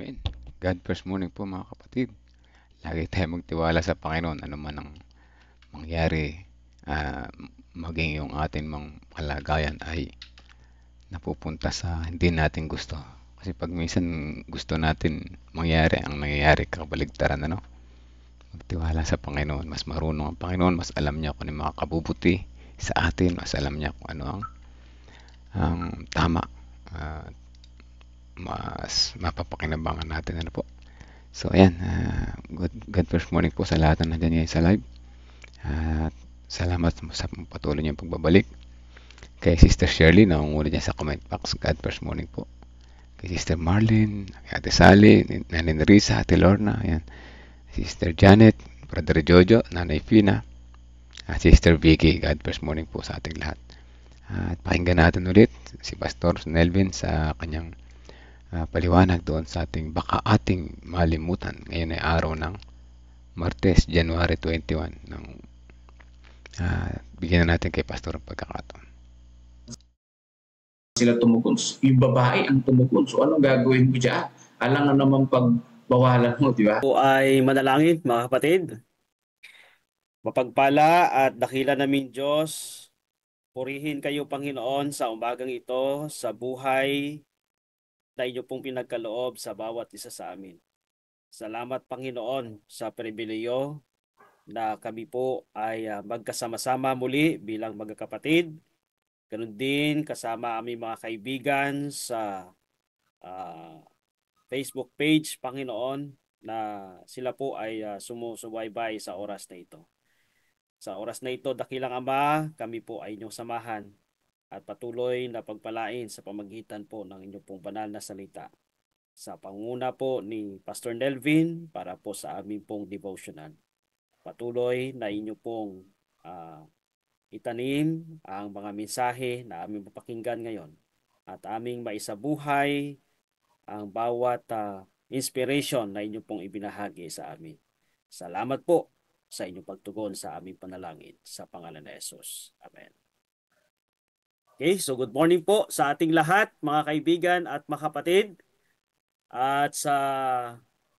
Amen. God first morning po mga kapatid. Lagi tayo magtiwala sa Panginoon ano man ang mangyari, ah, maging yung ating mga kalagayan ay napupunta sa hindi natin gusto. Kasi pag minsan gusto natin mangyari, ang nangyayari kabaligtaran ano. Magtiwala sa Panginoon. Mas marunong ang Panginoon, mas alam niya kung ano yung mga kabubuti sa atin, mas alam niya kung ano ang tama. Ah, mas mapapakinabangan natin ano po. So ayan, good first morning po sa lahat na nandiyan ngayon sa live. At salamat sa patuloy niyong pagbabalik. Kay Sister Shirley, nangunguna niya sa comment box. God first morning po. Kay Sister Marlene, kay Ate Sally, Nanay Nerissa, Ate Lorna, ayan. Sister Janet, Brother Jojo, Nanay Fina, at Sister Vicky. God first morning po sa ating lahat. At pakinggan natin ulit si Pastor Nelvin sa kanyang paliwanag doon sa ating malimutan. Ngayon ay araw ng Martes, January 21. Bigyan na natin kay Pastor ang pagkakataon. Sila tumugon. Yung babae ang tumugon. So anong gagawin mo dyan? Alam na naman pagbawalan mo, di ba? Po ay manalangin, mga kapatid. Mapagpala at dakila namin Diyos, purihin kayo Panginoon sa umagang ito, sa buhay na inyo pong pinagkaloob sa bawat isa sa amin. Salamat Panginoon sa pribileyo na kami po ay magkasama-sama muli bilang magkakapatid. Ganun din kasama aming mga kaibigan sa Facebook page, Panginoon, na sila po ay sumusubaybay sa oras na ito. Sa oras na ito, dakilang Ama, kami po ay inyong samahan at patuloy na pagpalain sa pamagitan po ng inyong pong banal na salita. Sa panguna po ni Pastor Nelvin para po sa aming pong devotional. Patuloy na inyo pong itanim ang mga mensahe na aming papakinggan ngayon at aming maisabuhay ang bawat inspiration na inyo pong ibinahagi sa amin. Salamat po sa inyong pagtugon sa aming panalangin sa pangalan ni Jesus. Amen. Okay, so good morning po sa ating lahat, mga kaibigan at mga kapatid. At sa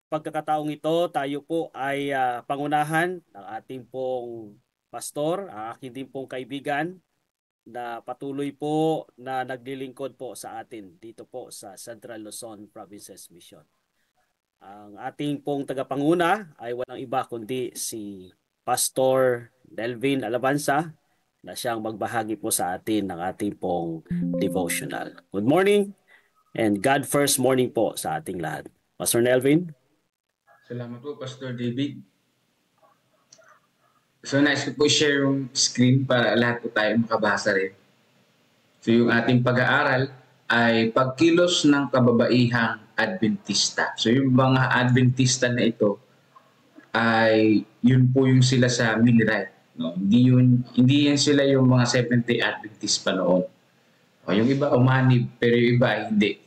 pagkakataong ito, tayo po ay pangunahan ng ating pong pastor, ang aking din pong kaibigan, na patuloy po na naglilingkod po sa atin dito po sa Central Luzon Provinces Mission. Ang ating pong tagapanguna ay walang iba kundi si Pastor Nelvin Alabanza na siyang magbahagi po sa atin ng ating pong devotional. Good morning and God first morning po sa ating lahat. Pastor Nelvin. Salamat po, Pastor David. So, nice ko po share yung screen para lahat po tayo makabasa rin. So, yung ating pag-aaral ay pagkilos ng kababaihang Adventista. So, yung mga Adventista na ito ay yun po yung sila sa Millerites. No? Hindi yan sila yung mga Seventh-day Adventist pa noon. O, yung iba umanib, pero yung iba ay hindi.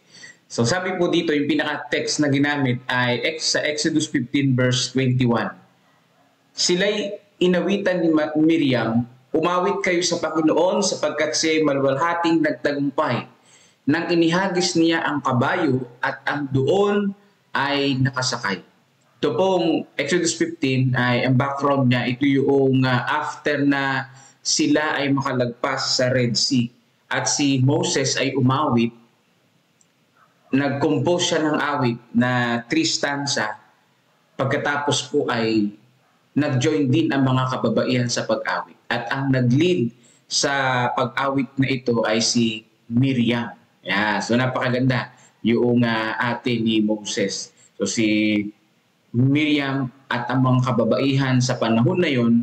So, sabi po dito, yung pinaka-text na ginamit ay sa Exodus 15 verse 21. Sila'y inawitan ni Miriam, umawit kayo sa Panginoon sapagkat siya'y malwalhating nagtagumpay. Nang inihagis niya ang kabayo at ang doon ay nakasakay. Ito pong Exodus 15 ay ang background niya. Ito yung after na sila ay makalagpas sa Red Sea at si Moses ay umawit, nag-compose siya ng awit na 3 stanza. Pagkatapos po ay nag-join din ang mga kababaihan sa pag-awit. At ang nag-lead sa pag-awit na ito ay si Miriam. Yeah, so napakaganda yung ate ni Moses. So si Miriam at ang mga kababaihan sa panahon na yon,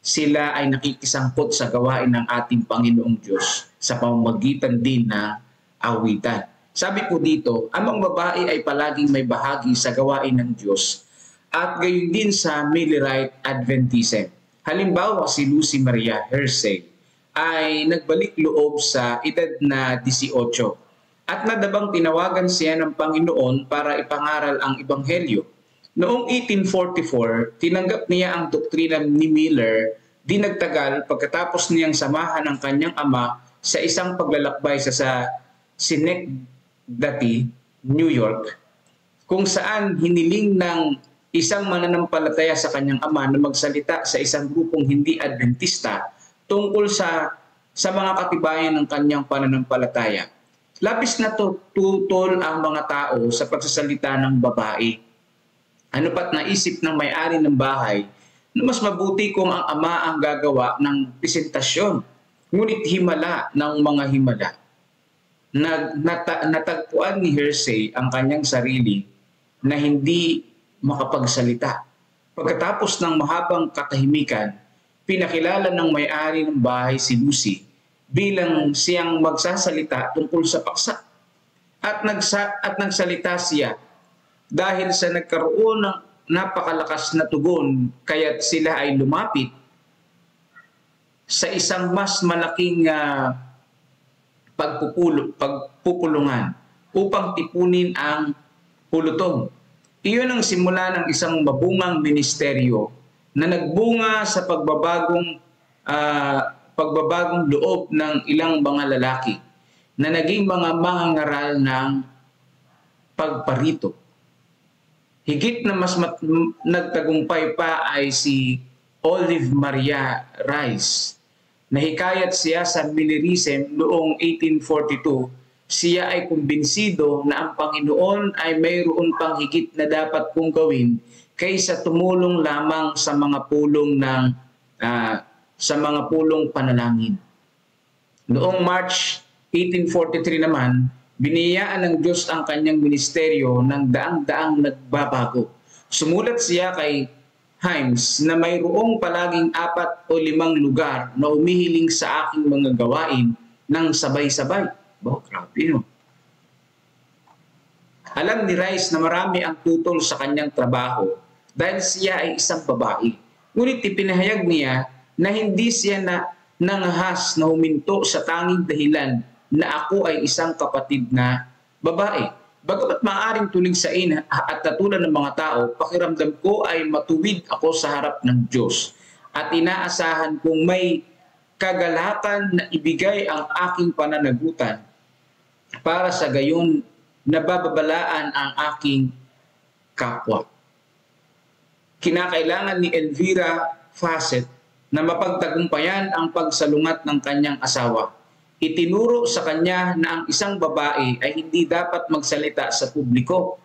sila ay nakikisangkot sa gawain ng ating Panginoong Diyos sa pamamagitan din na awitan. Sabi po dito, ang babae ay palaging may bahagi sa gawain ng Diyos at gayon din sa Millerite Adventism. Halimbawa, si Lucy Maria Hersey ay nagbalik loob sa edad na 18 at nadabang tinawagan siya ng Panginoon para ipangaral ang Ebanghelyo. Noong 1844, tinanggap niya ang doktrina ni Miller, di nagtagal pagkatapos niyang samahan ng kanyang ama sa isang paglalakbay sa Schenectady, New York. kung saan hiniling ng isang mananampalataya sa kanyang ama na magsalita sa isang grupong hindi Adventista tungkol sa mga katibayan ng kanyang pananampalataya. Labis na tutol ang mga tao sa pagsasalita ng babae. Ano pat naisip ng may-ari ng bahay na mas mabuti kung ang ama ang gagawa ng presentasyon. Ngunit himala ng mga himala. Natagpuan ni Hersey ang kanyang sarili na hindi makapagsalita. Pagkatapos ng mahabang katahimikan, pinakilala ng may-ari ng bahay si Lucy bilang siyang magsasalita tungkol sa paksa. At nagsalita siya dahil sa nagkaroon ng napakalakas na tugon, kaya't sila ay lumapit sa isang mas malaking pagpupulungan upang tipunin ang pulutong. Iyon ang simula ng isang mabungang ministeryo na nagbunga sa pagbabagong loob ng ilang mga lalaki na naging mga mangangaral ng pagparito. Higit na mas nagtagumpay pa ay si Olive Maria Rice. Nahikayat siya sa Millerism noong 1842. Siya ay kumbinsido na ang Panginoon ay mayroon pang higit na dapat kong gawin kaysa tumulong lamang sa mga pulong panalangin. Noong March 1843 naman, biniyaan ng Diyos ang kanyang ministeryo ng daang-daang nagbabago. Sumulat siya kay Himes na mayroong palaging 4 o 5 lugar na umihiling sa aking mga gawain ng sabay-sabay. Grabe, no? Alam ni Rice na marami ang tutol sa kanyang trabaho dahil siya ay isang babae. Ngunit ipinahayag niya na hindi siya nangahas na huminto sa tanging dahilan na ako ay isang kapatid na babae. Bagamat maaaring tuligsain at katulad ng mga tao, pakiramdam ko ay matuwid ako sa harap ng Diyos at inaasahan kong may kagalakan na ibigay ang aking pananagutan para sa gayon nabababalaan ang aking kapwa. Kinakailangan ni Elvira Fawcett na mapagtagumpayan ang pagsalungat ng kanyang asawa. Itinuro sa kanya na ang isang babae ay hindi dapat magsalita sa publiko.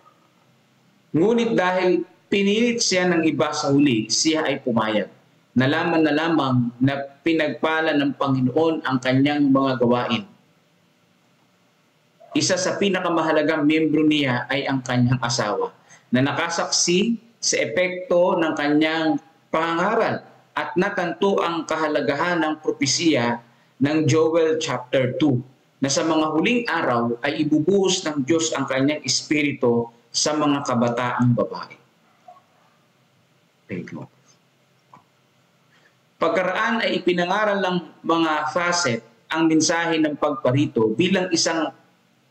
Ngunit dahil pinilit siya ng iba sa huli, siya ay pumayag. Nalaman na lamang na pinagpala ng Panginoon ang kanyang mga gawain. Isa sa pinakamahalagang miyembro niya ay ang kanyang asawa, na nakasaksi sa epekto ng kanyang pangangaral at natanto ang kahalagahan ng propesiya ng Joel chapter 2, na sa mga huling araw ay ibubuhos ng Diyos ang kanyang espiritu sa mga kabataang babae. Pagkaraan ay ipinangaral ng mga Fawcett ang mensahe ng pagparito bilang isang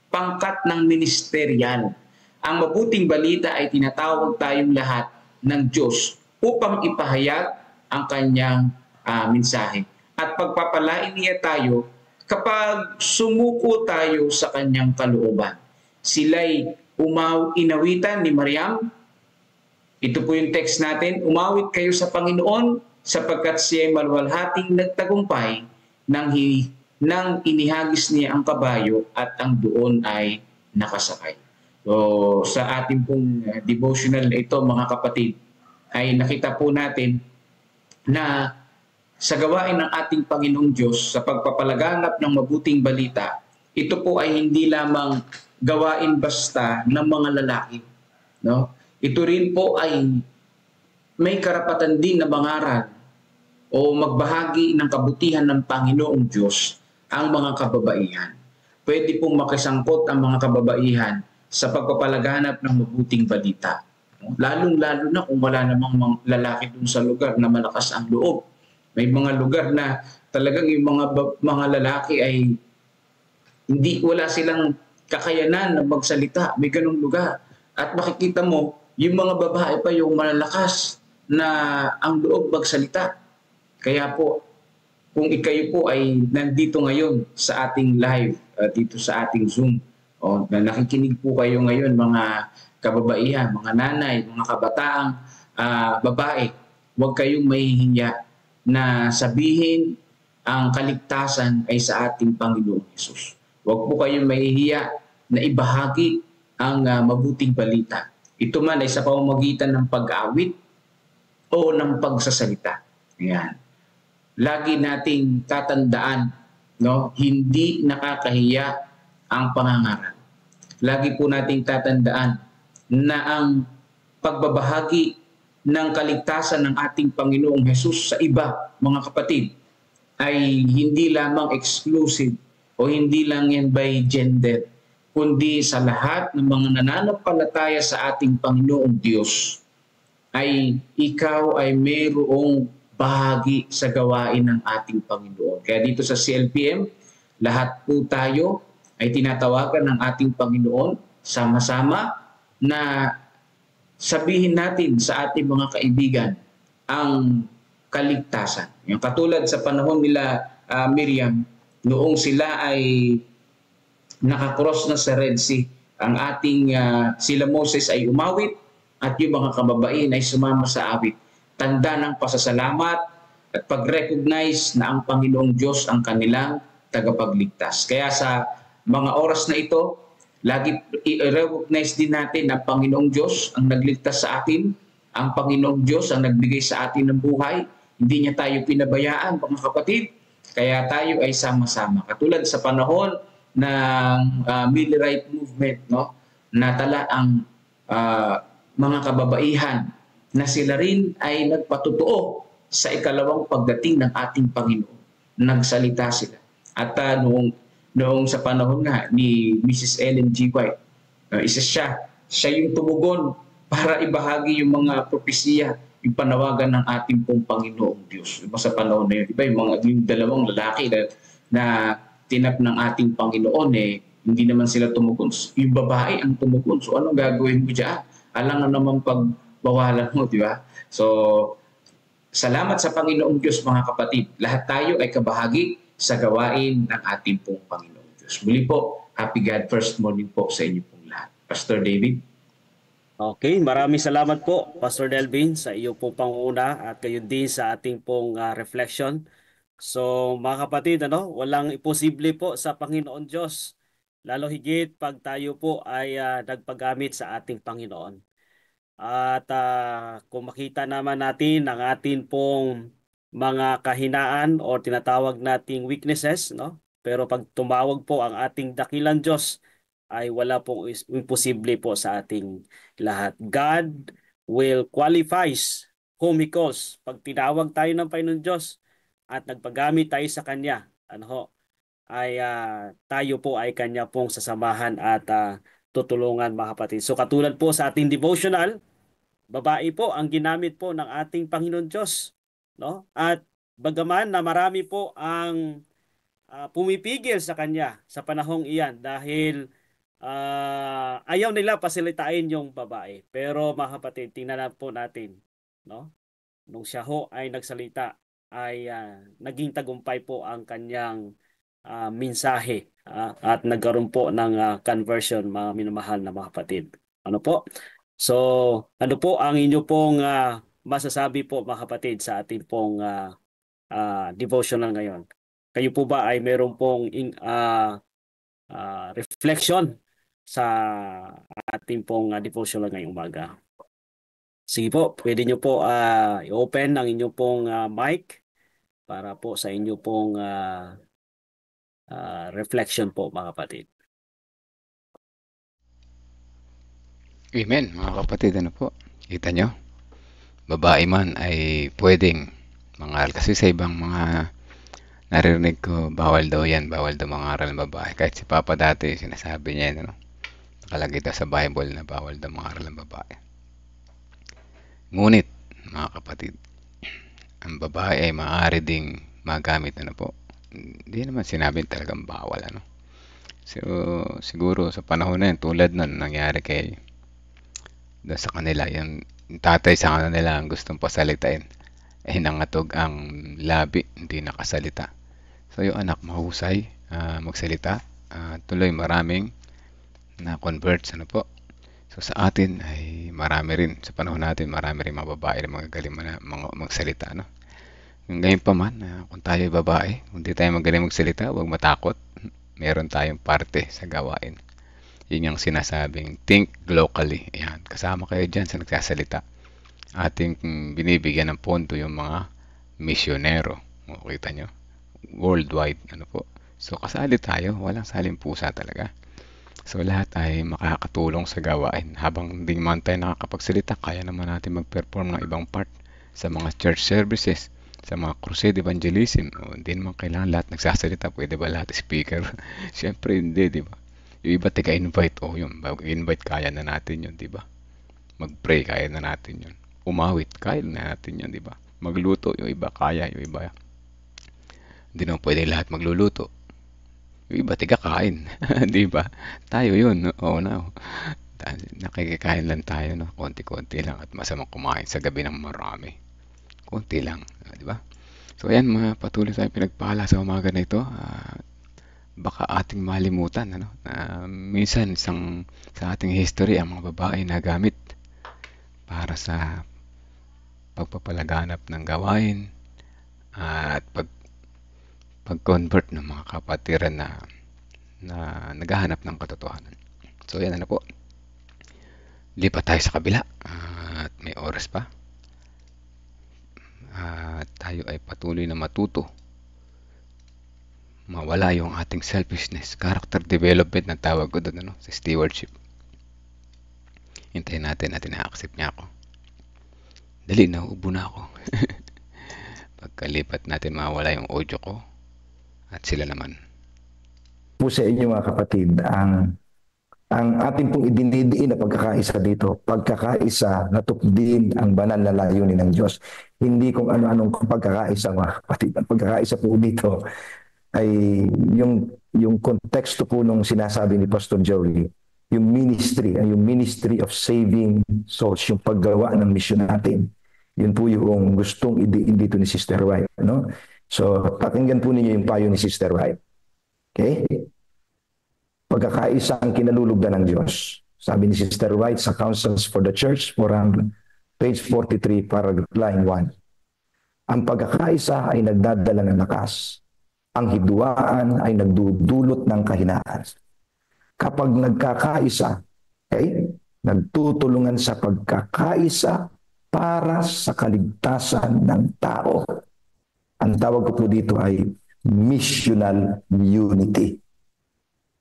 pangkat ng ministerial. Ang mabuting balita ay tinatawag tayong lahat ng Diyos upang ipahayag ang kanyang mensahe. At pagpapalain niya tayo kapag sumuko tayo sa kanyang kalooban. Sila'y inawitan ni Mariam. Ito po yung text natin. Umawit kayo sa Panginoon sapagkat siya'y maluwalhating nagtagumpay nang inihagis niya ang kabayo at ang doon ay nakasakay. So, sa ating pong devotional na ito, mga kapatid, ay nakita po natin na sa gawain ng ating Panginoong Diyos sa pagpapalaganap ng mabuting balita, ito po ay hindi lamang gawain basta ng mga lalaki. No? Ito rin po ay may karapatan din na mangaral o magbahagi ng kabutihan ng Panginoong Diyos ang mga kababaihan. Pwede pong makisangkot ang mga kababaihan sa pagpapalaganap ng mabuting balita. Lalong-lalo na kung wala namang lalaki dun sa lugar na malakas ang loob. May mga lugar na talagang yung mga lalaki ay wala silang kakayanan na magsalita. May ganung lugar. At makikita mo, yung mga babae pa yung malalakas na ang loob magsalita. Kaya po, kung ikayo po ay nandito ngayon sa ating live, dito sa ating Zoom, na nakikinig po kayo ngayon mga kababaihan, mga nanay, mga kabataang babae, huwag kayong mahihiya na sabihin ang kaligtasan ay sa ating Panginoong Hesus. Huwag po kayong mahihiya na ibahagi ang mabuting balita. Ito man ay sa pamamagitan ng pag-awit o ng pagsasalita. Ayan. Lagi nating tatandaan, no, hindi nakakahiya ang pangangaral. Lagi po nating tatandaan na ang pagbabahagi ng kaligtasan ng ating Panginoong Hesus sa iba, mga kapatid, ay hindi lamang exclusive o hindi lang yan by gender, kundi sa lahat ng mga nananampalataya sa ating Panginoong Diyos ay ikaw ay mayroong bahagi sa gawain ng ating Panginoon. Kaya dito sa CLPM, lahat po tayo ay tinatawagan ng ating Panginoon sama-sama na sabihin natin sa ating mga kaibigan ang kaligtasan. Yung katulad sa panahon nila Miriam, noong sila ay nakakross na sa Red Sea, ang ating sila Moses ay umawit at yung mga kababaihan ay sumama sa awit. Tanda ng pasasalamat at pag-recognize na ang Panginoong Diyos ang kanilang tagapagligtas. Kaya sa mga oras na ito, lagi i-recognize din natin na Panginoong Diyos ang nagligtas sa atin, ang Panginoong Diyos ang nagbigay sa atin ng buhay. Hindi niya tayo pinabayaan, mga kapatid. Kaya tayo ay sama-sama. Katulad sa panahon ng Middle Right Movement, no, natala ang mga kababaihan na sila rin ay nagpatotoo sa ikalawang pagdating ng ating Panginoon. Nagsalita sila. At noong sa panahon nga ni Mrs. Ellen G. White, siya yung tumugon para ibahagi yung mga propesiya, yung panawagan ng ating pong Panginoong Diyos. Diba sa panahon na yun, diba, yung dalawang lalaki na tinap ng ating Panginoon, hindi naman sila tumugon. Yung babae ang tumugon. So anong gagawin mo dyan? Alang naman pagbawalan mo, di ba? So, salamat sa Panginoong Diyos, mga kapatid. Lahat tayo ay kabahagi sa gawain ng ating pong Panginoong Diyos. Muli po, happy God first morning po sa inyo pong lahat. Pastor David. Okay, maraming salamat po, Pastor Delvin, sa iyo pong panguna at kayo din sa ating pong reflection. So, mga kapatid, walang imposible po sa Panginoon Diyos. Lalo higit pag tayo po ay nagpagamit sa ating Panginoon. At kung makita naman natin ang atin pong mga kahinaan o tinatawag nating weaknesses, no? Pero pag tumawag po ang ating dakilang Diyos, ay wala pong imposible po sa ating lahat. God will qualifies whom He calls. Pag tinawag tayo ng Panginoon Diyos at nagpagamit tayo sa Kanya, ay tayo po ay Kanya pong sasamahan at tutulungan, mga kapatid. So katulad po sa ating devotional, babae po ang ginamit po ng ating Panginoon Diyos, no? At bagaman na marami po ang pumipigil sa Kanya sa panahong iyan dahil ayaw nila pasalitain yung babae. Pero mga kapatid, tingnan po natin, no? Nung siya ho ay nagsalita, ay naging tagumpay po ang kanyang mensahe at nagkaroon po ng conversion, mga minamahal na mga kapatid. Ano po? So, ano po ang inyo pong masasabi po, mga kapatid, sa ating pong devotional ngayon? Kayo po ba ay meron pong reflection sa ating pong devotional ngayong umaga? Sige po, pwede nyo po i-open ang inyong pong mic para po sa inyo pong reflection po, mga kapatid. Amen, mga kapatid, ano po? Kita nyo? Babae man ay pwedeng mangaral. Kasi sa ibang mga narinig ko, bawal daw yan, bawal daw mangaral ng babae. Kahit si Papa dati, sinasabi niya yan, nakalagay daw sa Bible na bawal daw mangaral ng babae. Ngunit, mga kapatid, ang babae ay maaari ding magamit, Hindi naman sinabing talagang bawal, So, siguro sa panahon na yun, tulad nun, nangyari doon sa kanila, yung tatay sa kanila ang gustong pasalitain, nangatog ang labi, hindi nakasalita. So, yung anak mahusay magsalita, tuloy maraming na-convert, So sa atin ay marami rin, sa panahon natin, marami rin mga babae na magagaling mga magsalita, no? Ngayon pa man, kung tayo ay babae, kung di tayo magaling magsalita, huwag matakot. Meron tayong parte sa gawain. Yun yung sinasabing think locally. Ayan, kasama kayo dyan sa nagsasalita. Ating binibigyan ng pondo yung mga misyonero. Makita nyo? Worldwide. Ano po? So kasali tayo. Walang saling pusa talaga. So lahat ay makakatulong sa gawain. Habang hindi man tayo nakakapagsalita, kaya naman natin mag-perform ng ibang part sa mga church services, sa mga crusade evangelism. O, hindi naman kailangan lahat nagsasalita. Pwede ba lahat speaker? Siyempre hindi, di ba? Yung iba tiga-invite. O yun, invite kaya na natin yun, di ba? Mag-pray kaya na natin yun. Umawit kaya na natin yun, di ba? Magluto, yung iba kaya, yung iba hindi naman pwede lahat magluluto. Yung iba tiga-kain, di ba? Tayo yun, no? Oo na. Nakikikain lang tayo, no? Konti-konti lang at masamang kumain sa gabi ng marami. Konti lang, di ba? So ayan, patuloy tayo pinagpala sa umaga na ito. Baka ating malimutan, ano? Minsan sa ating history ang mga babae na gamit para sa pagpapalaganap ng gawain at pag-convert ng mga kapatiran na naghahanap ng katotohanan. So yan, ano po. Lipat tayo sa kabila at may oras pa. Tayo ay patuloy na matuto. Mawala yung ating selfishness. Character development na tawag ko doon, ano? Sa stewardship. Hintayin natin na-accept niya ako. Dali, nauubo na ako. Pagkalipat natin, mawala yung audio ko. At sila naman. Po sa inyo mga kapatid, ang ating pong idinidiin na pagkakaisa dito, pagkakaisa na tupdin ang banal na layunin ng Diyos. Hindi kung ano-anong pagkakaisa mga kapatid. Ang pagkakaisa po dito ay yung konteksto po nung sinasabi ni Pastor Joey, yung ministry of saving souls, yung paggawa ng misyon natin. Yun po yung gustong idiin dito ni Sister White, no? So, pakinggan po ninyo yung payo ni Sister White. Okay? Pagkakaisa ang kinalulugdan ng Diyos. Sabi ni Sister White sa Counsels for the Church, page 43, paragraph line 1. Ang pagkakaisa ay nagdadala ng lakas. Ang hidwaan ay nagdudulot ng kahinaan. Kapag nagkakaisa, okay, nagtutulungan sa pagkakaisa para sa kaligtasan ng tao. Ang tawag ko po dito ay missional unity.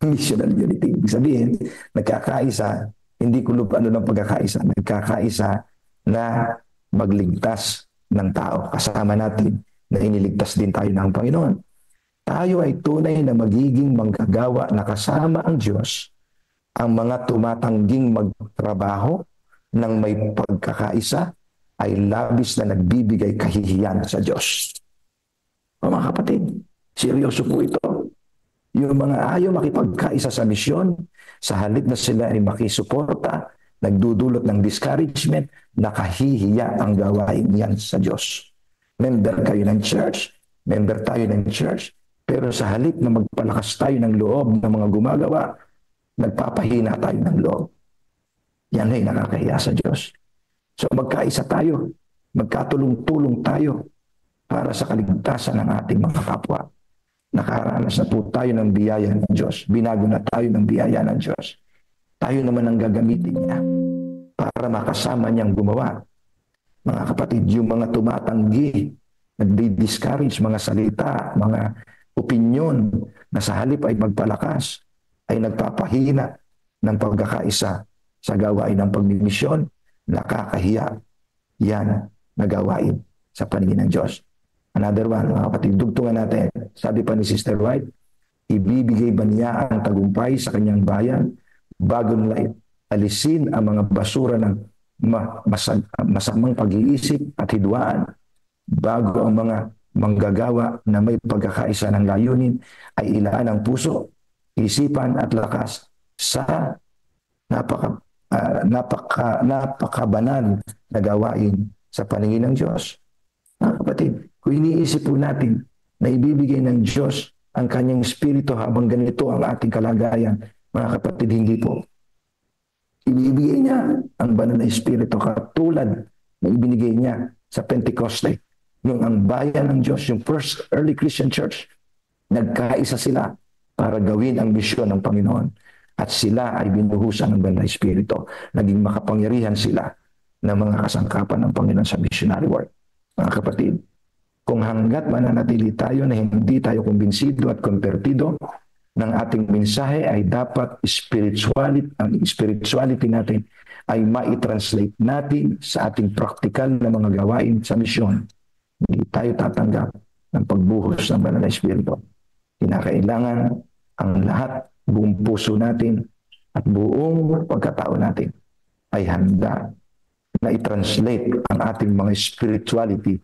Missional unity. Ibig sabihin, nagkakaisa, hindi kulob ng pagkakaisa, nagkakaisa na magligtas ng tao. Kasama natin na iniligtas din tayo ng Panginoon. Tayo ay tunay na magiging manggagawa na kasama ang Diyos, ang mga tumatangging magtrabaho ng may pagkakaisa ay labis na nagbibigay kahihiyan sa Diyos. Mga kapatid, seryoso po ito. Yung mga ayaw makipagkaisa sa misyon, sa halip na sila ay makisuporta, nagdudulot ng discouragement, nakahihiya ang gawain yan sa Diyos. Member kayo ng church, member tayo ng church, pero sa halip na magpalakas tayo ng loob ng mga gumagawa, nagpapahina tayo ng loob. Yan ay nakakahiya sa Diyos. So magkaisa tayo, magkatulong-tulong tayo para sa kaligtasan ng ating mga kapwa. Nakaranas na po tayo ng biyaya ng Diyos. Binago na tayo ng biyaya ng Diyos. Tayo naman ang gagamitin niya para makasama niyang gumawa. Mga kapatid, yung mga tumatanggi, nagdi-discourage mga salita, mga opinyon na sa halip ay magpalakas, ay nagpapahina ng pagkakaisa sa gawain ng pagmimisyon, nakakahiya yan na gawain sa paningin ng Diyos. Another one, mga kapatid, dugtungan natin. Sabi pa ni Sister White, ibibigay ba niya ang tagumpay sa kanyang bayan bago nila alisin ang mga basura ng masamang pag-iisip at hidwaan, bago ang mga manggagawa na may pagkakaisa ng layunin ay ilaan ang puso, isipan at lakas sa napakabanal na gawain sa paningin ng Diyos. Mga kapatid, kung iniisip po natin na ibibigay ng Diyos ang kanyang espiritu habang ganito ang ating kalagayan, mga kapatid, hindi po. Ibibigay niya ang banal na Espiritu katulad na ibinigay niya sa Pentecoste. Yung ang bayan ng Diyos, yung first early Christian church, nagkaisa sila para gawin ang misyon ng Panginoon. At sila ay binuhusan ng banal na Espiritu. Naging makapangyarihan sila ng mga kasangkapan ng Panginoon sa missionary work. Mga kapatid, kung hanggat mananatili tayo na hindi tayo kumbinsido at konvertido ng ating mensahe, ay dapat ang spirituality natin ay mai-translate natin sa ating praktikal na mga gawain sa misyon. Hindi tayo tatanggap ng pagbuhos ng banal na Espiritu. Kinakailangan ang lahat, buong puso natin at buong pagkatao natin ay handa na i-translate ang ating mga spirituality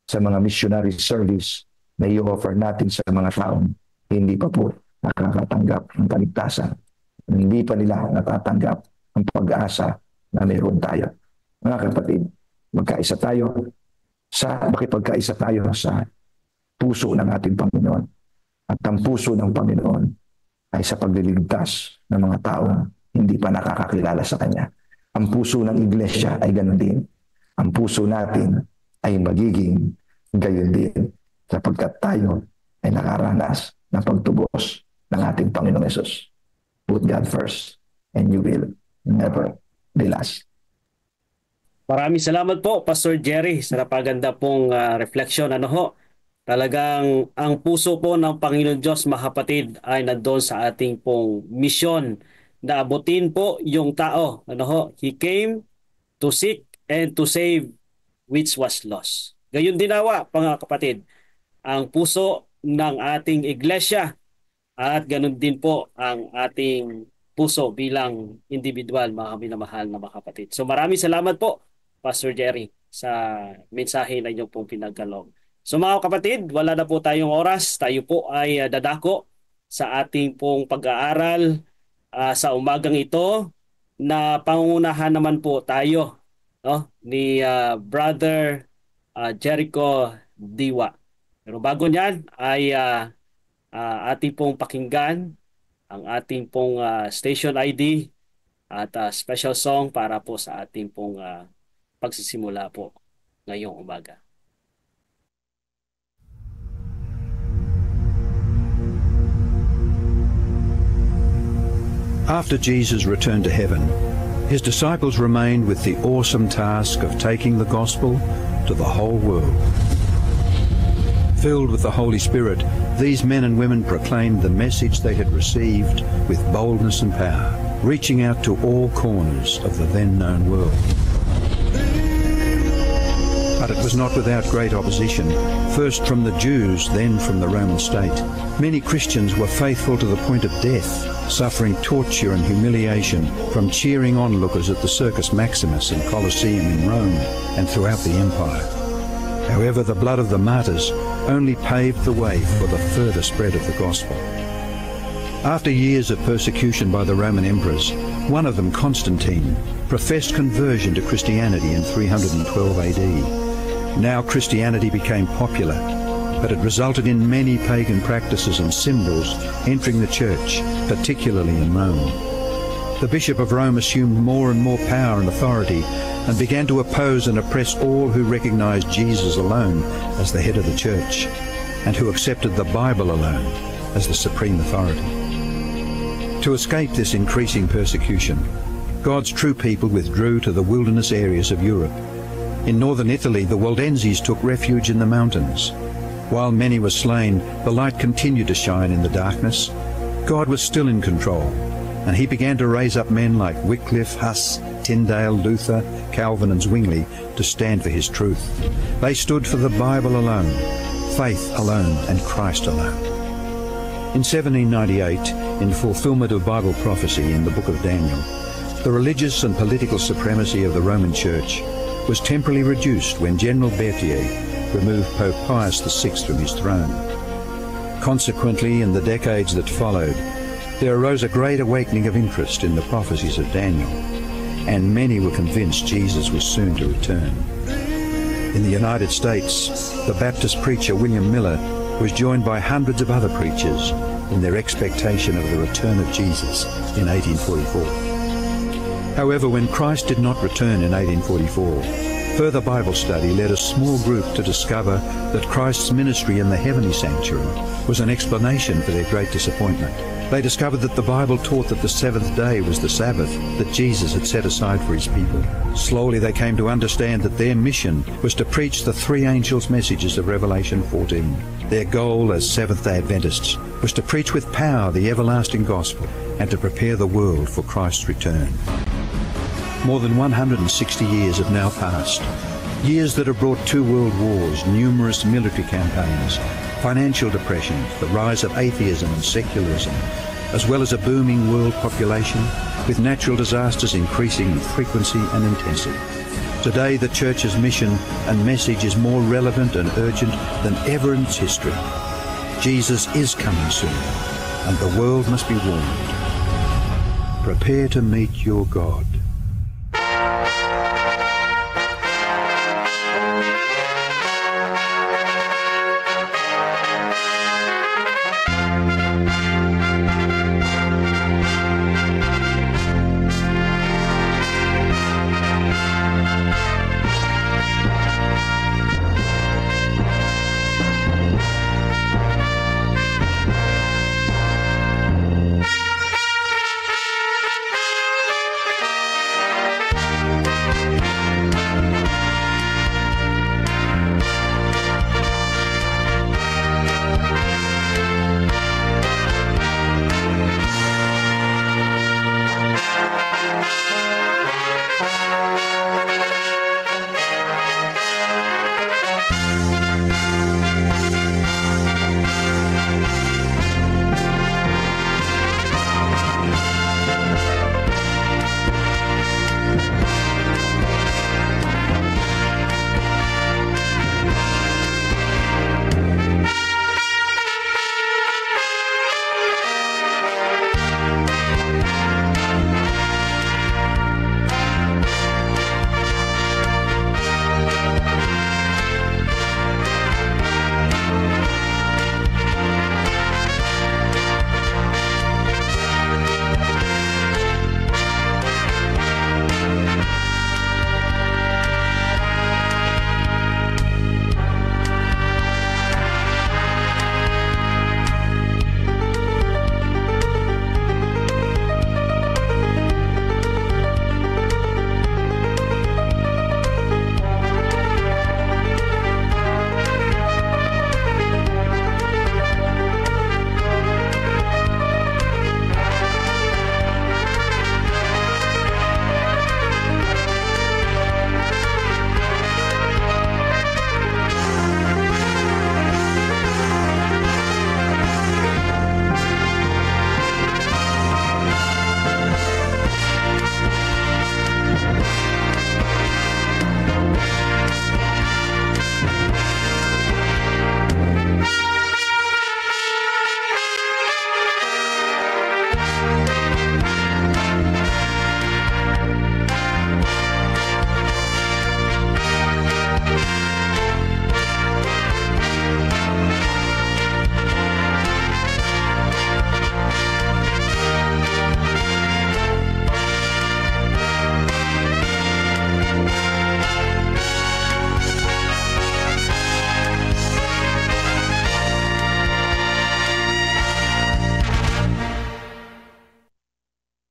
sa mga missionary service na i-offer natin sa mga taong hindi pa po nakakatanggap ng kaligtasan. Hindi pa nila natatanggap ang pag-asa na meron tayo. Mga kapatid, makipagkaisa tayo sa puso ng ating Panginoon. At ang puso ng Panginoon ay sa pagliligtas ng mga taong hindi pa nakakakilala sa Kanya. Ang puso ng iglesia ay ganoon din. Ang puso natin ay magiging gayon din sapagkat tayo ay nakaranas ng pagtubos ng ating Panginoong Yesus. Put God first and you will never be last. Maraming salamat po, Pastor Jerry, sa napaganda pong reflection. Talagang ang puso po ng Panginoon Diyos, mga kapatid, ay nandoon sa ating pong misyon na abutin po yung tao. He came to seek and to save which was lost. Gayon din nawa, mga kapatid, ang puso ng ating iglesia at ganon din po ang ating puso bilang individual, mga minamahal na mga kapatid. So maraming salamat po, Pastor Jerry, sa mensahe na inyong pong pinagkaloob. So mga kapatid, wala na po tayong oras. Tayo po ay dadako sa ating pong pag-aaral sa umagang ito na pangunahan naman po tayo ni Brother Jericho Diwa. Pero bago niyan ay ating pong pakinggan ang ating pong station ID at special song para po sa ating pong pagsisimula po ngayong umaga. After Jesus returned to heaven, his disciples remained with the awesome task of taking the gospel to the whole world. Filled with the Holy Spirit, these men and women proclaimed the message they had received with boldness and power, reaching out to all corners of the then known world. But it was not without great opposition, first from the Jews, then from the Roman state. Many Christians were faithful to the point of death, suffering torture and humiliation from cheering onlookers at the Circus Maximus and Colosseum in Rome and throughout the empire. However, the blood of the martyrs only paved the way for the further spread of the gospel. After years of persecution by the Roman emperors, one of them, Constantine, professed conversion to Christianity in 312 AD. Now Christianity became popular, but it resulted in many pagan practices and symbols entering the church, particularly in Rome. The Bishop of Rome assumed more and more power and authority and began to oppose and oppress all who recognized Jesus alone as the head of the church and who accepted the Bible alone as the supreme authority. To escape this increasing persecution, God's true people withdrew to the wilderness areas of Europe. In northern Italy, the Waldenses took refuge in the mountains. While many were slain, the light continued to shine in the darkness. God was still in control, and he began to raise up men like Wycliffe, Huss, Tyndale, Luther, Calvin and Zwingli to stand for his truth. They stood for the Bible alone, faith alone and Christ alone. In 1798, in fulfillment of Bible prophecy in the book of Daniel, the religious and political supremacy of the Roman Church was temporarily reduced when General Berthier removed Pope Pius VI from his throne. Consequently, in the decades that followed, there arose a great awakening of interest in the prophecies of Daniel, and many were convinced Jesus was soon to return. In the United States, the Baptist preacher William Miller was joined by hundreds of other preachers in their expectation of the return of Jesus in 1844. However, when Christ did not return in 1844, further Bible study led a small group to discover that Christ's ministry in the heavenly sanctuary was an explanation for their great disappointment. They discovered that the Bible taught that the seventh day was the Sabbath that Jesus had set aside for his people. Slowly they came to understand that their mission was to preach the three angels' messages of Revelation 14. Their goal as Seventh-day Adventists was to preach with power the everlasting gospel and to prepare the world for Christ's return. More than 160 years have now passed. Years that have brought 2 world wars, numerous military campaigns, financial depressions, the rise of atheism and secularism, as well as a booming world population, with natural disasters increasing in frequency and intensity. Today, the Church's mission and message is more relevant and urgent than ever in its history. Jesus is coming soon, and the world must be warned. Prepare to meet your God.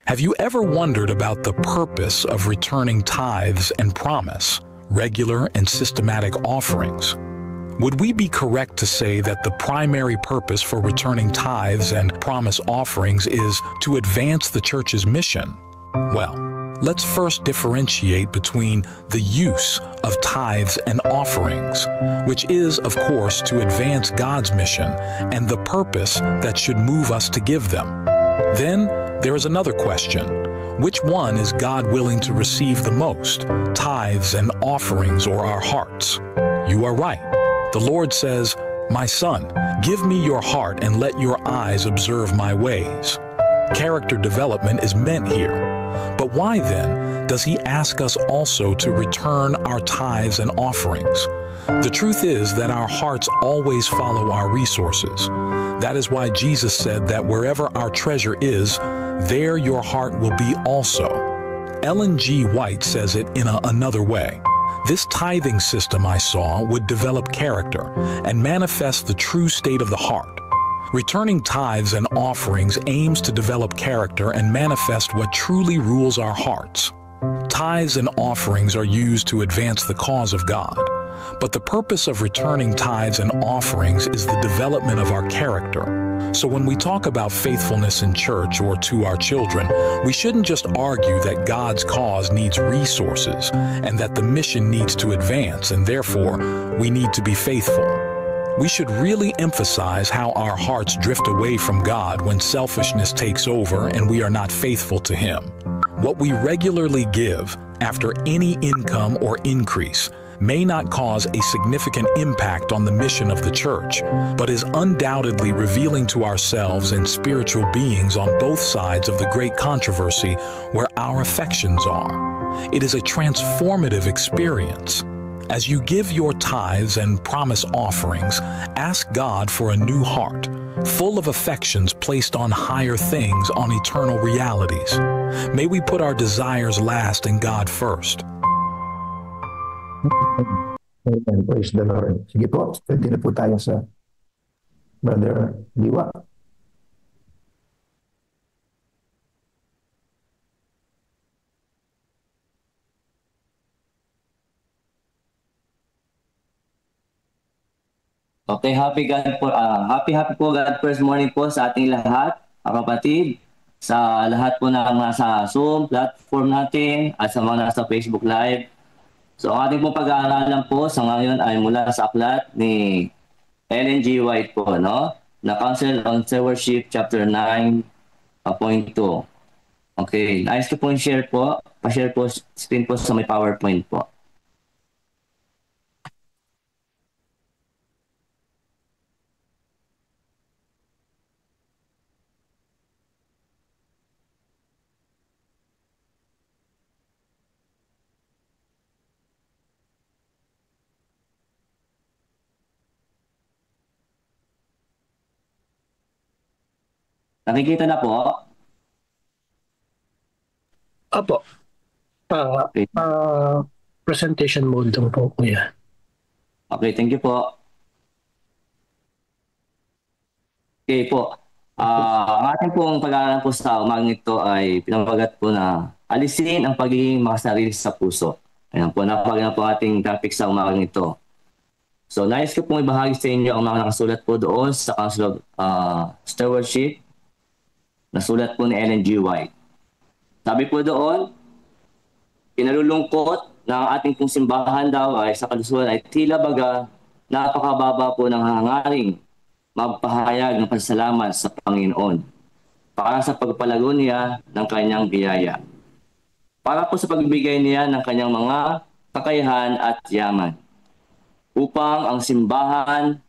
Have you ever wondered about the purpose of returning tithes and promise, regular and systematic offerings? Would we be correct to say that the primary purpose for returning tithes and promise offerings is to advance the Church's mission? Well, let's first differentiate between the use of tithes and offerings, which is, of course, to advance God's mission, and the purpose that should move us to give them. Then there is another question. Which one is God willing to receive the most, tithes and offerings or our hearts? You are right. The Lord says, "My son, give me your heart and let your eyes observe my ways." Character development is meant here. But why then does he ask us also to return our tithes and offerings? The truth is that our hearts always follow our resources. That is why Jesus said that wherever our treasure is, there your heart will be also. Ellen G. White says it in another way. This tithing system I saw would develop character and manifest the true state of the heart. Returning tithes and offerings aims to develop character and manifest what truly rules our hearts. Tithes and offerings are used to advance the cause of God, but the purpose of returning tithes and offerings is the development of our character. So when we talk about faithfulness in church or to our children, we shouldn't just argue that God's cause needs resources and that the mission needs to advance and therefore we need to be faithful. We should really emphasize how our hearts drift away from God when selfishness takes over and we are not faithful to Him. What we regularly give after any income or increase may not cause a significant impact on the mission of the church, but is undoubtedly revealing to ourselves and spiritual beings on both sides of the great controversy where our affections are. It is a transformative experience. As you give your tithes and promise offerings, ask God for a new heart, full of affections placed on higher things, on eternal realities. May we put our desires last and God first. Amen. Praise the Lord. Sige po, pwede na po tayo sa Brother Liwa. Okay, happy po God first morning po sa ating lahat, mga kapatid, sa lahat po na nasa Zoom platform natin at sa mga nasa Facebook Live. So ang ating pong pag-aaralan po sa ngayon ay mula sa aklat ni Ellen G. White po, no? Na Council on Stewardship chapter 9.2. Okay, nais ko pong share po, pa-share po screen po sa may PowerPoint po. Nakikita na po? Opo. Okay. Presentation mode lang po, kuya. Okay, thank you po. Okay po. Ang ating pong pag-aaral po sa umagang ito ay pinamagat po na alisin ang pagiging makasarili sa puso. Ayan po, napagana po ating topic sa umagang ito. So, nais ko pong ibahagi sa inyo ang mga nakasulat po doon sa Council of Stewardship. Nasulat po ni Ellen G. White. Sabi po doon, pinalulungkot na ang ating pong simbahan daw ay sa kalusugan ay tila baga napakababa po ng hangaring magpahayag ng pasasalamat sa Panginoon para sa pagpalago niya ng kanyang biyaya. Para po sa pagbibigay niya ng kanyang mga kakayahan at yaman upang ang simbahan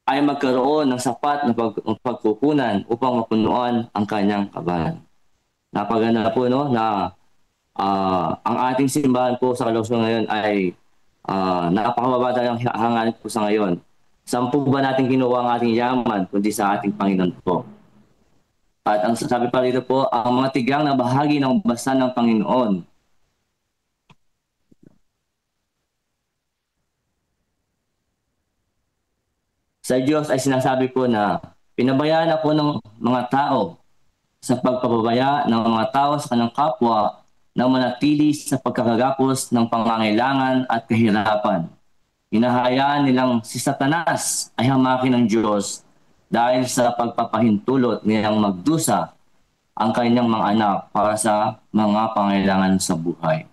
ay magkaroon ng sapat na pagkukunan upang mapunuan ang kanyang kabahan. Napaganda po no, na ang ating simbahan po sa kalusugan ngayon ay napakababa ng hangarin po sa ngayon. Saan po ba natin kinuha ang ating yaman kundi sa ating Panginoon po? At ang sabi pa rito po, ang mga tigang na bahagi ng basa ng Panginoon sa Diyos ay sinasabi po na pinabayaan ako ng mga tao sa pagpapabaya ng mga tao sa kanyang kapwa na manatili sa pagkakagapos ng pangangailangan at kahirapan. Hinahayaan nilang si Satanas ay hamakin ng Diyos dahil sa pagpapahintulot nilang magdusa ang kanyang mga anak para sa mga pangailangan sa buhay.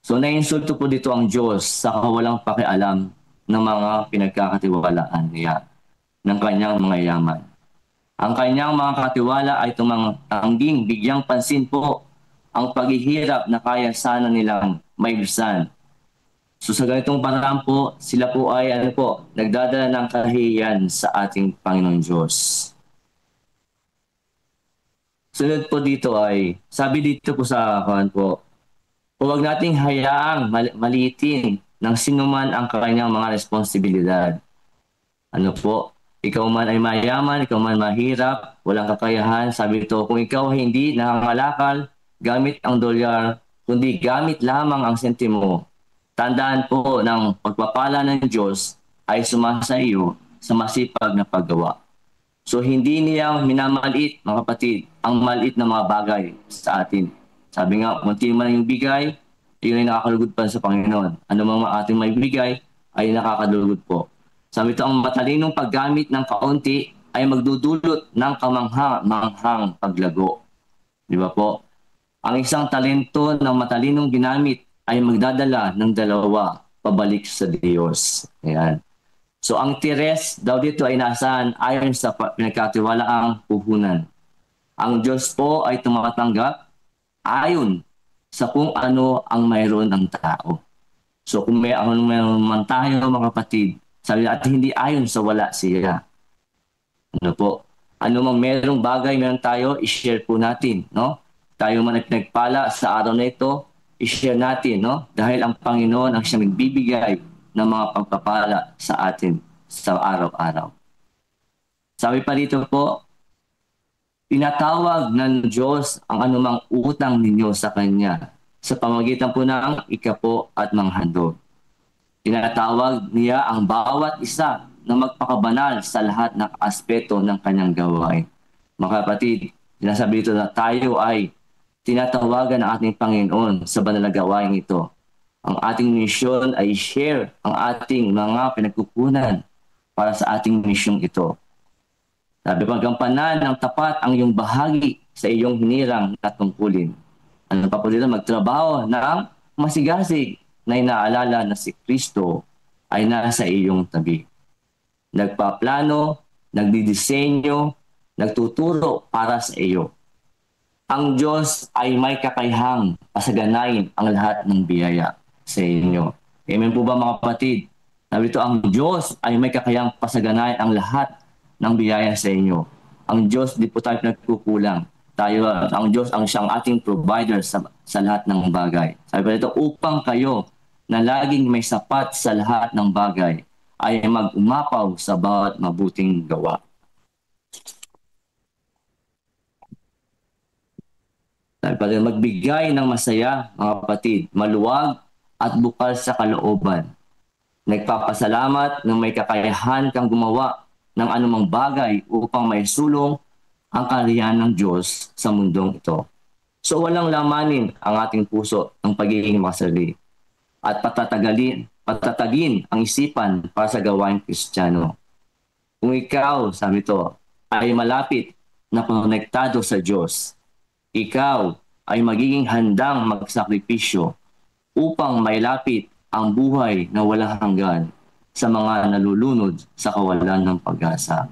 So naiinsulto po dito ang Diyos sa kawalang pakialam ng mga pinagkakatiwalaan niya ng kanyang mga yaman. Ang kanyang mga katiwala ay tumangging bigyang pansin po ang paghihirap na kaya sana nilang maibsan. So sa ganitong paraan po, sila po ay nagdadala ng kahihiyan sa ating Panginoon Diyos. Sunod po dito ay, sabi dito po sa huwag nating hayaang maliitin ng sinuman ang kanyang mga responsibilidad. Ikaw man ay mayaman, ikaw man mahirap, walang kakayahan. Sabi ito, kung ikaw ay hindi nangangalakal gamit ang dolyar, kundi gamit lamang ang sentimo, tandaan po ng pagpapala ng Diyos ay sumasa iyo sa masipag na paggawa. So hindi niya minamaliit, mga kapatid, ang maliit na mga bagay sa atin. Sabi nga, kunti man yung bigay, yun ay nakakalugod pa sa Panginoon. Ano mang ating may bigay, ay nakakalugod po. Sabi ito, ang matalinong paggamit ng kaunti ay magdudulot ng kamanghang paglago. Di ba po? Ang isang talento ng matalinong ginamit ay magdadala ng dalawa pabalik sa Diyos. Ayan. So ang tires daw dito ay nasaan ayon sa pinagkatiwalaang puhunan. Ang Diyos po ay tumatanggap ayon sa kung ano ang mayroon ng tao. So kung mayroon man tayo, mga kapatid, sabi at hindi ayon sa wala siya. Ano po? Ano mang mayroong bagay meron tayo, i-share po natin, no? Tayo man ay pinagpala sa araw na ito, i-share natin, no? Dahil ang Panginoon ang siyang nagbibigay ng mga pagpapala sa atin sa araw-araw. Sabi pa dito po, tinatawag ng Diyos ang anumang utang ninyo sa Kanya sa pamamagitan po ng ikapo at manghandog. Tinatawag niya ang bawat isa na magpakabanal sa lahat ng aspeto ng kanyang gawain. Mga kapatid, sinasabi dito na tayo ay tinatawagan ng ating Panginoon sa banal na gawain ito. Ang ating misyon ay share ang ating mga pinagkukunan para sa ating misyong ito. Sabi, paggampanan ng tapat ang iyong bahagi sa iyong hinirang na tungkulin. Ano pa po dito? Magtrabaho ng masigasig na inaalala na si Kristo ay nasa iyong tabi. Nagpaplano, nagdidisenyo, nagtuturo para sa iyo. Ang Diyos ay may kakayahang pasaganain ang lahat ng biyaya sa inyo. Amen po ba, mga kapatid? Sabi ito, ang Diyos ay may kakayahang pasaganain ang lahat ng biyaya sa inyo. Ang Diyos, di po tayo nagkukulang. Tayo, ang Diyos ang siyang ating provider sa lahat ng bagay. Sabi pa ito, upang kayo na laging may sapat sa lahat ng bagay ay mag-umapaw sa bawat mabuting gawa. Sabi pa rin, magbigay ng masaya, mga kapatid, maluwag at bukal sa kalooban. Nagpapasalamat ng may kakayahan kang gumawa ng anumang bagay upang may sulong ang kaharian ng Diyos sa mundong ito. So walang lamanin ang ating puso ng pagiging makasarili at patatagin ang isipan para sa gawaing Kristiyano. Kung ikaw, sabi ito, ay malapit na konektado sa Diyos, ikaw ay magiging handang magsakripisyo upang mailapit ang buhay na walang hanggan sa mga nalulunod sa kawalan ng pag-asa.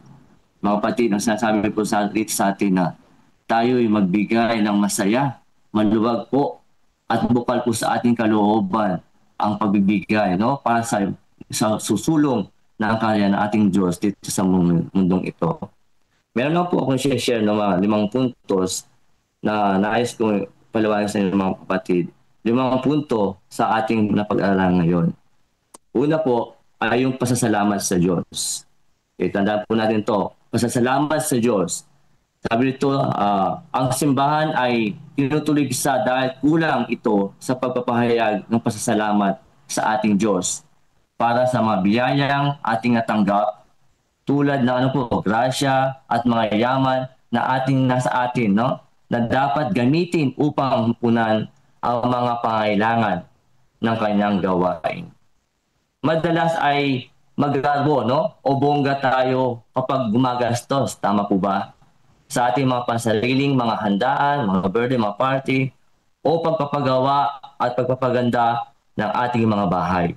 Mga kapatid, ang sinasabi po sa atin na tayo ay magbigay ng masaya, maluwag po at bukal po sa ating kalooban ang pagbibigay, no? Para sa susulong na ang kaya ng ating Diyos dito sa mundong ito. Meron lang po akong share ng mga 5 puntos na nais kong paliwanag sa inyo, mga kapatid. 5 punto sa ating napag-aralan ngayon. Una po ay yung pasasalamat sa Diyos. Tandaan po natin to. Pasasalamat sa Diyos. Sabi nito, ang simbahan ay tinutuloy sa dahil kulang ito sa pagpapahayag ng pasasalamat sa ating Diyos para sa mga biyayang ating natanggap tulad ng grasya at mga yaman na ating nasa atin, no? Na dapat gamitin upang punan ang mga pangailangan ng kanyang gawain. Madalas ay maggarbo, no? O bongga tayo kapag gumagastos. Tama po ba? Sa ating mga pansariling mga handaan, mga birthday, mga party, o pagpapagawa at pagpapaganda ng ating mga bahay.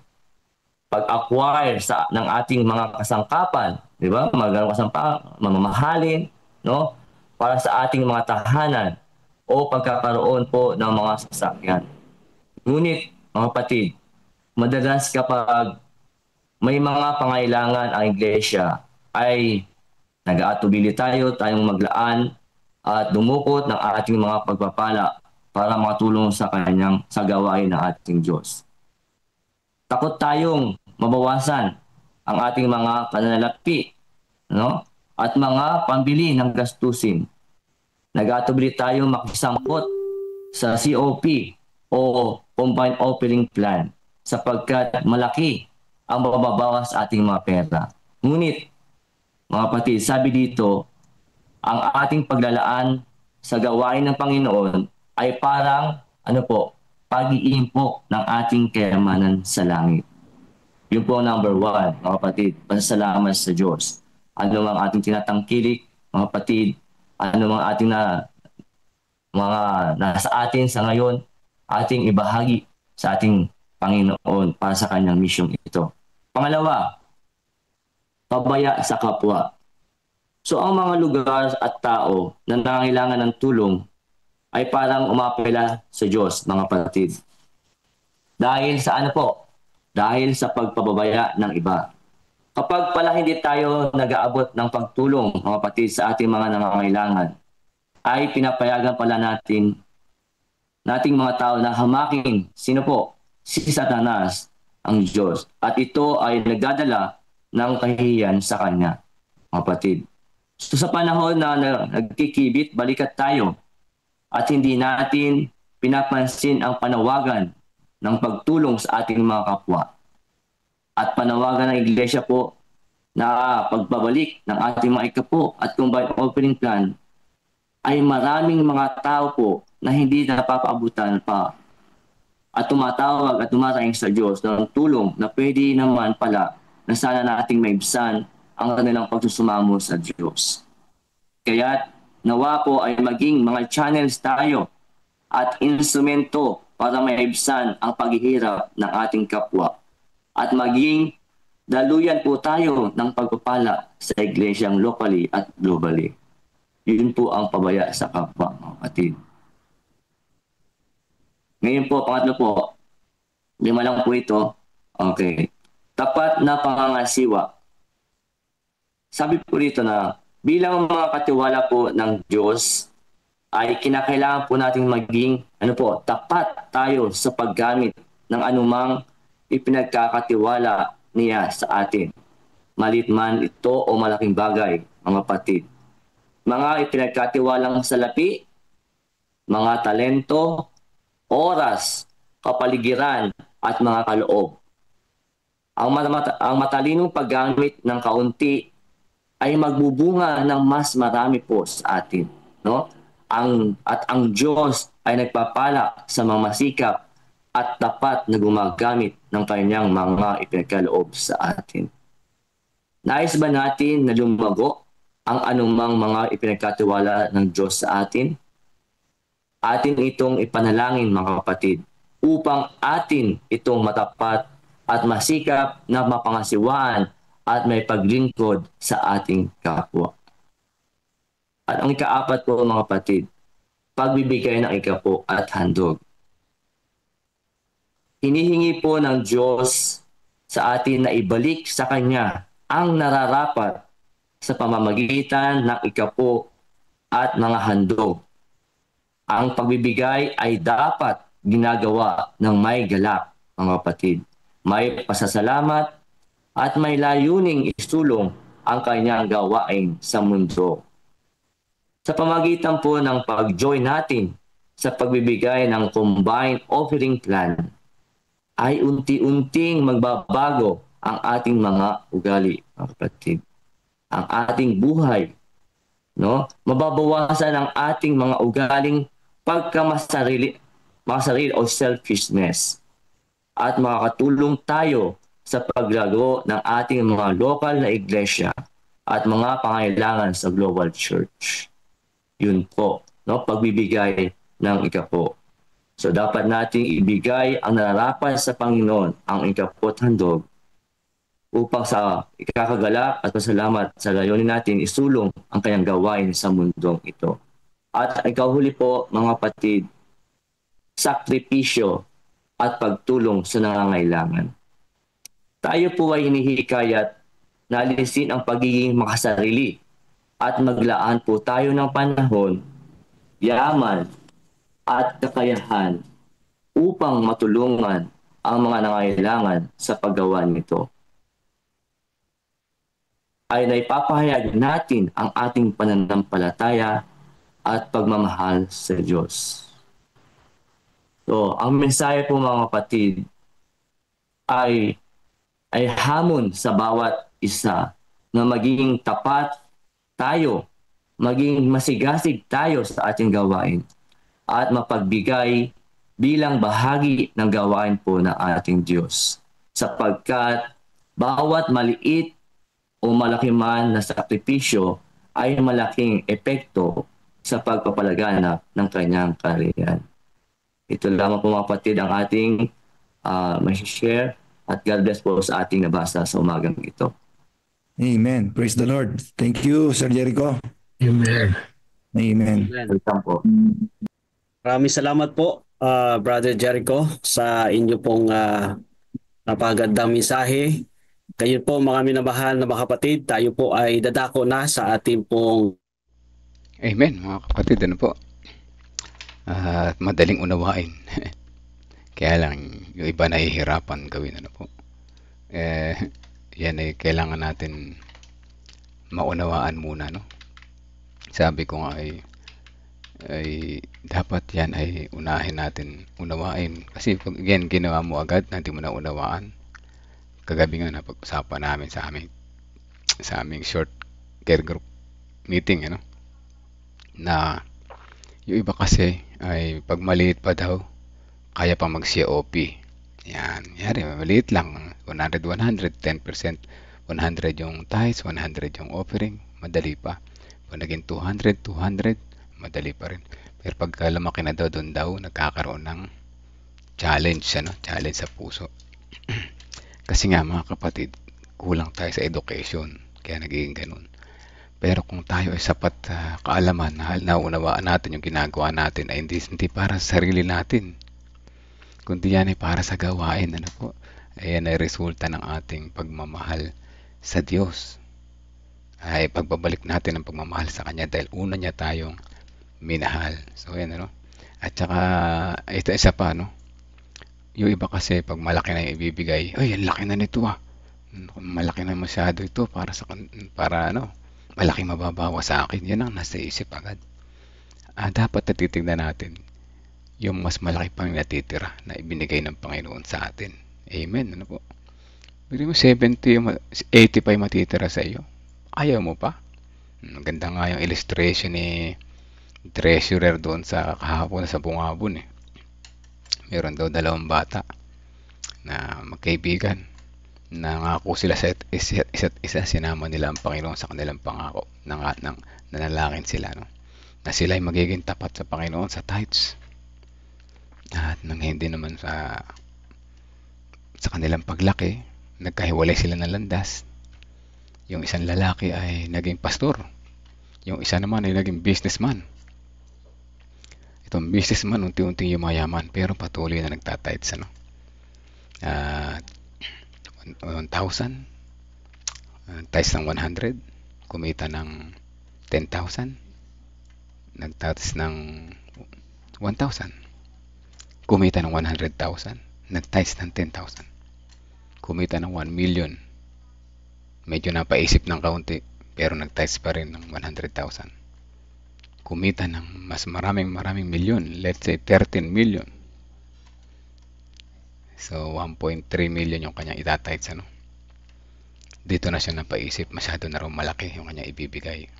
Pag-acquire ng ating mga kasangkapan, di ba? Mga ganong kasangkapan, mamamahalin, no? Para sa ating mga tahanan o pagkakaroon po ng mga sasakyan. Ngunit, mga kapatid, madalas kapag may mga pangailangan ang iglesia ay nag-aatubili tayong maglaan at dumukot ng ating mga pagpapala para makatulong sa gawain ng ating Diyos. Takot tayong mabawasan ang ating mga pananalapi, no? At mga pambili ng gastusin. Nag-aatubili tayong makisangkot sa COP o Combined Offering Plan sapagkat malaki ang mababawas sa ating mga pera. Ngunit, mga kapatid, sabi dito, ang ating paglalaan sa gawain ng Panginoon ay parang pag-iimpok ng ating kayamanan sa langit. Yun po ang number 1, mga kapatid, pasasalamat sa Diyos. Ano mang ating tinatangkilik, mga kapatid, ano mang ating mga nasa atin sa ngayon, ating ibahagi sa ating Panginoon para sa kanyang misyong ito. Pangalawa, pabaya sa kapwa. So ang mga lugar at tao na nangangailangan ng tulong ay parang umapela sa Diyos, mga kapatid. Dahil sa Dahil sa pagpababaya ng iba. Kapag pala hindi tayo nag-aabot ng pagtulong, mga kapatid, sa ating mga nangangailangan, ay pinapayagan pala nating mga tao na hamakin. Sino po? Si Satanas, ang Diyos. At ito ay nagdadala ng kahihiyan sa Kanya, mga kapatid. So sa panahon na nagkikibit, balikat tayo at hindi natin pinapansin ang panawagan ng pagtulong sa ating mga kapwa. At panawagan ng Iglesia po na pagbabalik ng ating mga ikapo at combined offering plan ay maraming mga tao po na hindi napapaabutan pa at tumatawag at tumataing sa Diyos ng tulong na pwede naman pala na sana nating maibsan ang kanilang pagsusumamo sa Diyos. Kaya nawa po ay maging mga channels tayo at instrumento para maibsan ang paghihirap ng ating kapwa at maging daluyan po tayo ng pagpapala sa iglesyang locally at globally. Yun po ang pabaya sa kapwa, mga kapatid. Ngayon po, pangatlo po, 5 lang po ito. Okay. Tapat na pangangasiwa. Sabi po dito na bilang mga katiwala po ng Diyos, ay kinakailangan po nating maging tapat tayo sa paggamit ng anumang ipinagkakatiwala niya sa atin. Malit man ito o malaking bagay, mga kapatid. Mga ipinagkatiwalang salapi, mga talento, oras, kapaligiran, at mga kaloob. Ang matalinong paggamit ng kaunti ay magbubunga ng mas marami po sa atin. No? At ang Diyos ay nagpapala sa mga masikap at tapat na gumagamit ng kanyang mga ipinagkaloob sa atin. Nais ba natin na lumago ang anumang mga ipinagkatiwala ng Diyos sa atin? Atin itong ipanalangin, mga kapatid, upang atin itong matapat at masikap na mapangasiwaan at may paglingkod sa ating kapwa. At ang ika-4 po, mga kapatid, pagbibigay ng ikapo at handog. Hinihingi po ng Diyos sa atin na ibalik sa Kanya ang nararapat sa pamamagitan ng ikapo at mga handog. Ang pagbibigay ay dapat ginagawa ng may galak, mga kapatid. May pasasalamat at may layuning isulong ang kanyang gawain sa mundo. Sa pamagitan po ng pag-join natin sa pagbibigay ng combined offering plan, ay unti-unting magbabago ang ating mga ugali, mga kapatid. Ang ating buhay, no? Mababawasan ang ating mga ugaling pagkamasarili o selfishness. At makakatulong tayo sa paglago ng ating mga local na iglesia at mga pangailangan sa global church. Yun po, no? Pagbibigay ng ikapo. So dapat nating ibigay ang nararapat sa Panginoon, ang ikapo at handog, upang sa ikakagalak at pasalamat sa layunin natin isulong ang kanyang gawain sa mundong ito. At ikahuli po, mga kapatid, sakripisyo at pagtulong sa nangangailangan. Tayo po ay hinihikayat na alisin ang pagiging makasarili at maglaan po tayo ng panahon, yaman at kakayahan upang matulungan ang mga nangangailangan sa paggawa nito. Ay naipapahayag natin ang ating pananampalataya at pagmamahal sa Diyos. So, ang mensahe po mga kapatid ay hamon sa bawat isa na maging tapat tayo, maging masigasig tayo sa ating gawain at mapagbigay bilang bahagi ng gawain po ng ating Diyos. Sapagkat bawat maliit o malaki man na sakripisyo ay malaking epekto sa pagpapalaganap ng kanyang kaharian. Ito lamang po mga kapatid ang ating may-share at God bless po sa ating nabasa sa umagang ito. Amen. Praise the Lord. Thank you, Sir Jericho. Amen. Amen. Welcome po. Maraming salamat po, Brother Jericho, sa inyo pong napagandang mensahe. Kayo po mga minamahal na mga kapatid, tayo po ay dadako na sa ating pong... Amen, mga kapatid, ano po? Madaling unawain. Kaya lang, yung iba nahihirapan gawin, ano po? Yan ay kailangan natin maunawaan muna, no? Sabi ko nga ay dapat yan ay unahin natin unawain. Kasi pag yan ginawa mo agad, hindi mo na unawaan. Kagabi nga napag-usapan namin sa aming short care group meeting, ano? Na yung iba kasi ay pag maliit pa daw, kaya pa mag-COP. Yan, yari, maliit lang. 100, 10%. 100 yung tithes, 100 yung offering, madali pa. Pag naging 200, madali pa rin. Pero pagka lumaki na daw, doon daw, nagkakaroon ng challenge, ano? Challenge sa puso. Kasi nga mga kapatid, kulang tayo sa education. Kaya nagiging ganun. Pero kung tayo ay sapat kaalaman na naunawaan natin yung ginagawa natin ay hindi para sa sarili natin. Kundi yan ay para sa gawain. Ano po? Ayan ay resulta ng ating pagmamahal sa Diyos. Ay pagbabalik natin ang pagmamahal sa Kanya dahil una niya tayong minahal. So yan, ano? At saka ito isa pa, no? Yung iba kasi pag malaki na yung ibibigay, ay ang laki na nito malaki na masyado ito para malaki mababawa sa akin. Yan ang nasa isip agad. Dapat natitignan natin yung mas malaki pang natitira na ibinigay ng Panginoon sa atin. Amen. Ano po? Bili mo 70, 80 pa yung matitira sa iyo. Ayaw mo pa? Maganda nga yung illustration ni treasurer doon sa kahapon sa Bungabon. Meron daw 2 bata na magkaibigan. Nangako sila sa isa't isa, sinama nila ang Panginoon sa kanilang pangako. Nanalangin sila, no? Na sila ay magiging tapat sa Panginoon sa tithes. At nang hindi naman sa kanilang paglaki, nagkahiwalay sila ng landas. Yung isang lalaki ay naging pastor. Yung isa naman ay naging businessman. Itong businessman unti-unting yumayaman pero patuloy na nagtatites, ano? 1,000 tithes ng 100, kumita ng 10,000, nagtithes ng 1,000, kumita ng 100,000, nagtithes ng 10,000, kumita ng 1 million. Medyo napaisip ng kaunti pero nagtithes pa rin ng 100,000, kumita ng mas maraming milyon, let's say 13 million. So 1.3 million yung kanyang itatites, ano? Dito na siya napaisip, masyado na raw malaki yung kanyang ibibigay.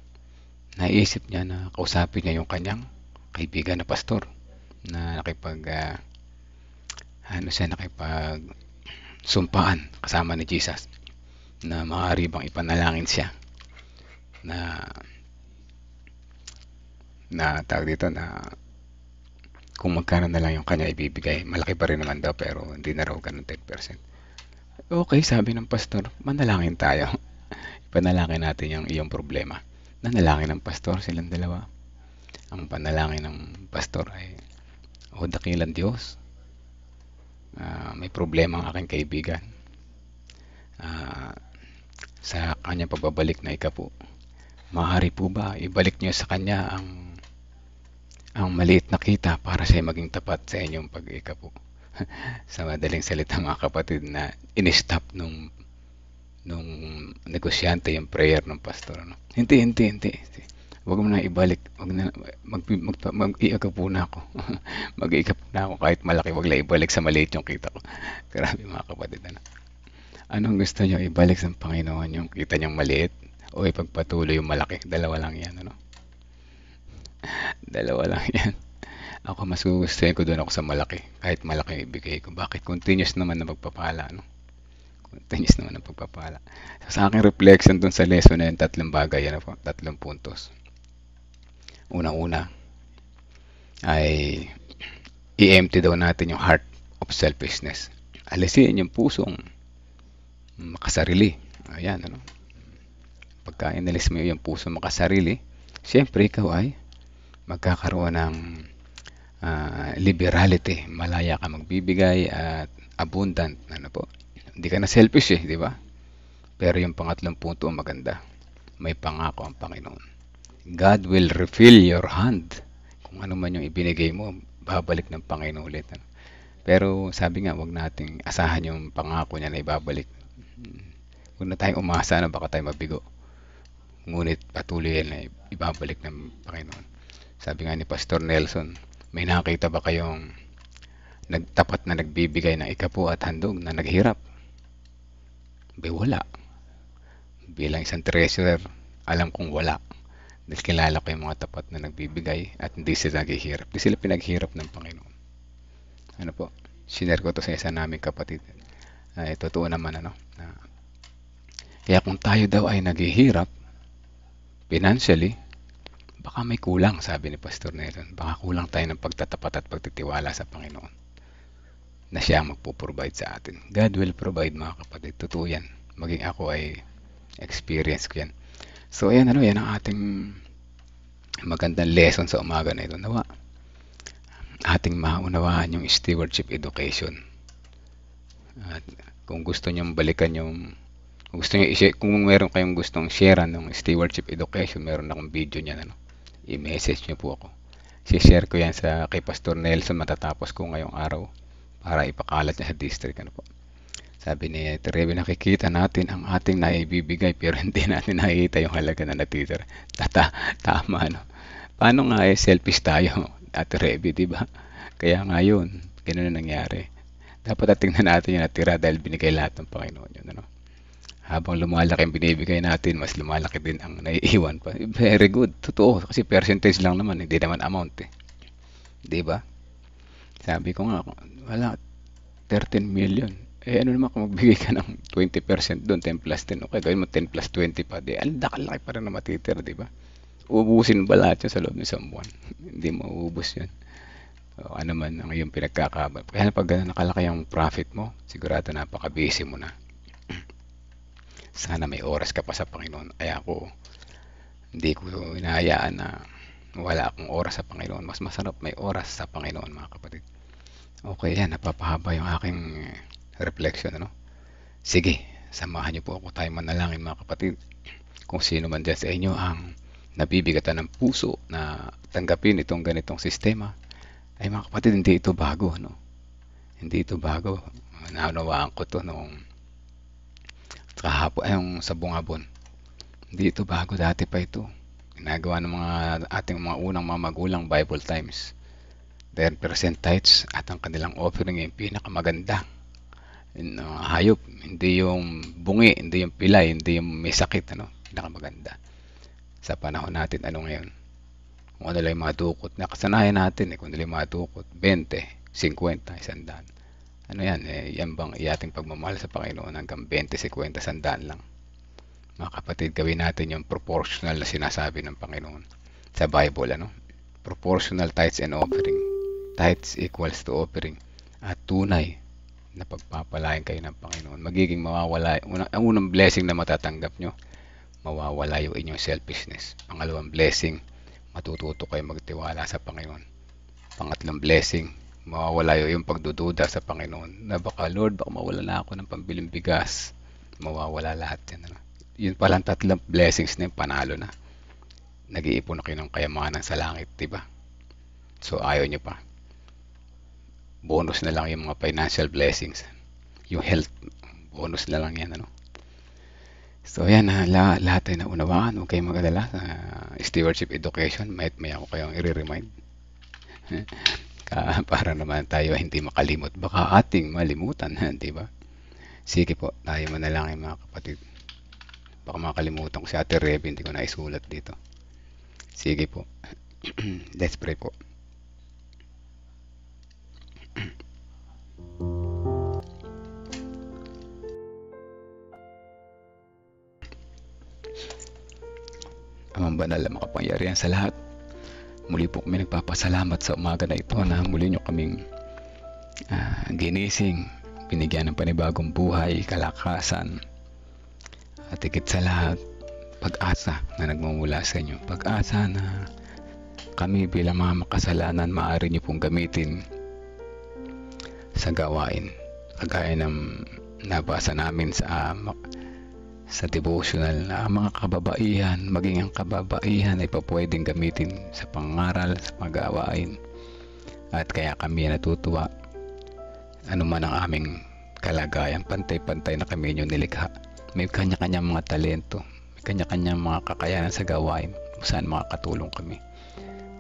Naisip niya na kausapin niya yung kanyang kaibigan na pastor na nakipag sumpaan kasama ni Jesus na maaari bang ipanalangin siya na tawag dito na kung magkano na lang yung kanya ibibigay. Malaki pa rin naman daw pero hindi na raw ganun 10%. Okay, sabi ng pastor, manalangin tayo. Ipanalangin natin yung iyong problema. Nanalangin ng pastor, silang dalawa. Ang panalangin ng pastor ay, O dakilang Diyos, may problema ang aking kaibigan. Sa kanyang pagbabalik na ikapo, maaari po ba ibalik niyo sa kanya ang maliit na kita para siya maging tapat sa inyong pag-ikapo? Sa madaling salita mga kapatid, na in-stop nung negosyante yung prayer ng pastor, no? Hindi. Wag mo na ibalik. Wag na mag-iikap po na ako. Mag-iikap na ako kahit malaki, wag la ibalik sa maliit yung kita ko. Grabe mga kapatid, ano. Anong gusto niyo ibalik sa Panginoon, yung kita niyang maliit o ipagpatuloy yung malaki? Dalawa lang 'yan, ano. Dalawa lang 'yan. Ako mas gugustuhin ko doon ako sa malaki, kahit malaki yung ibigay ko. Bakit? Continuous naman na pagpapala, no? Continuous naman ang pagpapala. Sa aking reflection doon sa lesson na yun, tatlong bagay, ano po, tatlong puntos. Unang-una ay i-empty daw natin yung heart of selfishness. Alisin yung pusong makasarili. Ayan, ano. Pagka inalis mo yung pusong makasarili, siyempre ikaw ay magkakaroon ng liberality. Malaya ka magbibigay at abundant. Ano po? Hindi ka na selfish di ba? Pero yung pangatlong punto maganda. May pangako ang Panginoon. God will refill your hand. Kung ano man yung ibinigay mo, babalik ng Panginoon ulit. Ano? Pero sabi nga, wag nating asahan yung pangako niya na ibabalik. Huwag na tayong umasa na baka tayo mabigo. Ngunit patuloy na ibabalik ng Panginoon. Sabi nga ni Pastor Nelson, may nakita ba kayong nagtapat na nagbibigay ng ikapu at handog na naghirap? Wala. Bilang isang treasurer, alam kong wala. Dahil kilala ko yung mga tapat na nagbibigay at hindi sila naghihirap. Hindi sila pinaghirap ng Panginoon. Ano po? Sinare ko to sa isa naming kapatid. Totoo naman, ano? Kaya kung tayo daw ay naghihirap, financially, baka may kulang, sabi ni Pastor Nelson. Baka kulang tayo ng pagtatapat at pagtitiwala sa Panginoon na siya magpo-provide sa atin. God will provide, mga kapatid. Totoo yan. Maging ako ay experience ko yan. So, ayan, ano, yan ang ating magandang lesson sa umaga na ito. Nawa, ating maunawaan yung stewardship education. At kung gusto nyo balikan yung, kung meron kayong gustong share ng stewardship education, meron akong video niyan, ano, i-message nyo po ako. I-share ko yan kay Pastor Nelson matatapos ko ngayong araw para ipakalat niya sa district, ano po. Sabi ni Terebe, nakikita natin ang ating naibibigay pero hindi natin nakikita yung halaga na natitira. Tama, no? Paano nga selfish tayo, Ate Rebe, di ba? Kaya nga yun, ganun na nangyari. Dapat tingnan natin yung natira dahil binigay lahat ng Panginoon yun, ano? Habang lumalaki ang binibigay natin, mas lumalaki din ang naiiwan pa. Very good, totoo. Kasi percentage lang naman, hindi naman amount di ba? Sabi ko nga, wala, 13 million. Ano naman kung magbigay ka ng 20% doon, 10 plus 10, okay, gawin mo 10 plus 20 pa, ang laki pa rin na matitira, di ba? Ubusin ba lahat yun sa loob ng isang buwan? Hindi mauubos yun. O, ano man ang iyong pinagkakabal. Kaya pag gano'n nakalaki ang profit mo, sigurado napaka-busy mo na. Sana may oras ka pa sa Panginoon. Ay ako, hindi ko hinahayaan na wala akong oras sa Panginoon. Mas masarap may oras sa Panginoon, mga kapatid. Okay, yan, napapahaba yung aking reflection, ano? Sige, samahan niyo po ako, tayo manalangin, mga kapatid. Kung sino man dyan sa inyo ang nabibigatan ng puso na tanggapin itong ganitong sistema, ay mga kapatid, hindi ito bago, no? Hindi ito bago. Naunawaan ko to noong kahapon, sa bungabon. Hindi ito bago, dati pa ito. Ginagawa ng ating mga unang mga magulang Bible times. 10% tithes at ang kanilang offering ay pinakamaganda. Hayop, hindi yung bungi, hindi yung pilay, hindi yung may sakit, ano, pinakamaganda. Sa panahon natin, ano ngayon? Kung ano lang yung mga dukot na kasanayan natin, kung ano lang yung mga dukot, 20, 50, 100. Ano yan, yan bang ating pagmamahal sa Panginoon hanggang 20, 50, 100 lang. Mga kapatid, gawin natin yung proportional na sinasabi ng Panginoon sa Bible, ano? Proportional tithes and offering. Tithes equals to offering. At tunay na pagpapalain kayo ng Panginoon. Magiging mawawala, ang unang blessing na matatanggap nyo, mawawala yung inyong selfishness. Pangalawang blessing, matututo kayo magtiwala sa Panginoon. Pangatlong blessing, mawawala yung pagdududa sa Panginoon. Na baka, Lord, baka mawala na ako ng pambiling bigas. Mawawala lahat yan. Ano? Yun palang tatlong blessings na yung panalo na. Nag-iipon na kayo ng kayamanan sa langit, diba? So, ayaw nyo pa. Bonus na lang yung mga financial blessings. Yung health, bonus na lang yan, ano? So yan, lahat ay naunawaan. Huwag kayong mag-alala sa stewardship education. May ako kayong i-remind. Para naman tayo hindi makalimot. Baka ating malimutan, di ba? Sige po, tayo manalangin mga kapatid. Baka makalimutan ko si Ate Rebe, hindi ko naisulat dito. Sige po. Let's pray po. Amang banal na makapangyarihan sa lahat, muli po kami nagpapasalamat sa umaga na ito na muli nyo kaming ginising, binigyan ng panibagong buhay, kalakasan, at higit sa lahat, pag-asa na nagmumula sa inyo. Pag-asa na kami bilang mga makasalanan maaari nyo pong gamitin sa gawain. Kagaya ng nabasa namin sa devotional na ang mga kababaihan, maging ang kababaihan ay pwedeng gamitin sa pangaral, sa pag-gawain. At kaya kami natutuwa, ano man ang aming kalagayan, pantay-pantay na kami inyo nilikha. May kanya-kanyang mga talento, may kanya-kanyang mga kakayanan sa gawain, kung saan makakatulong kami.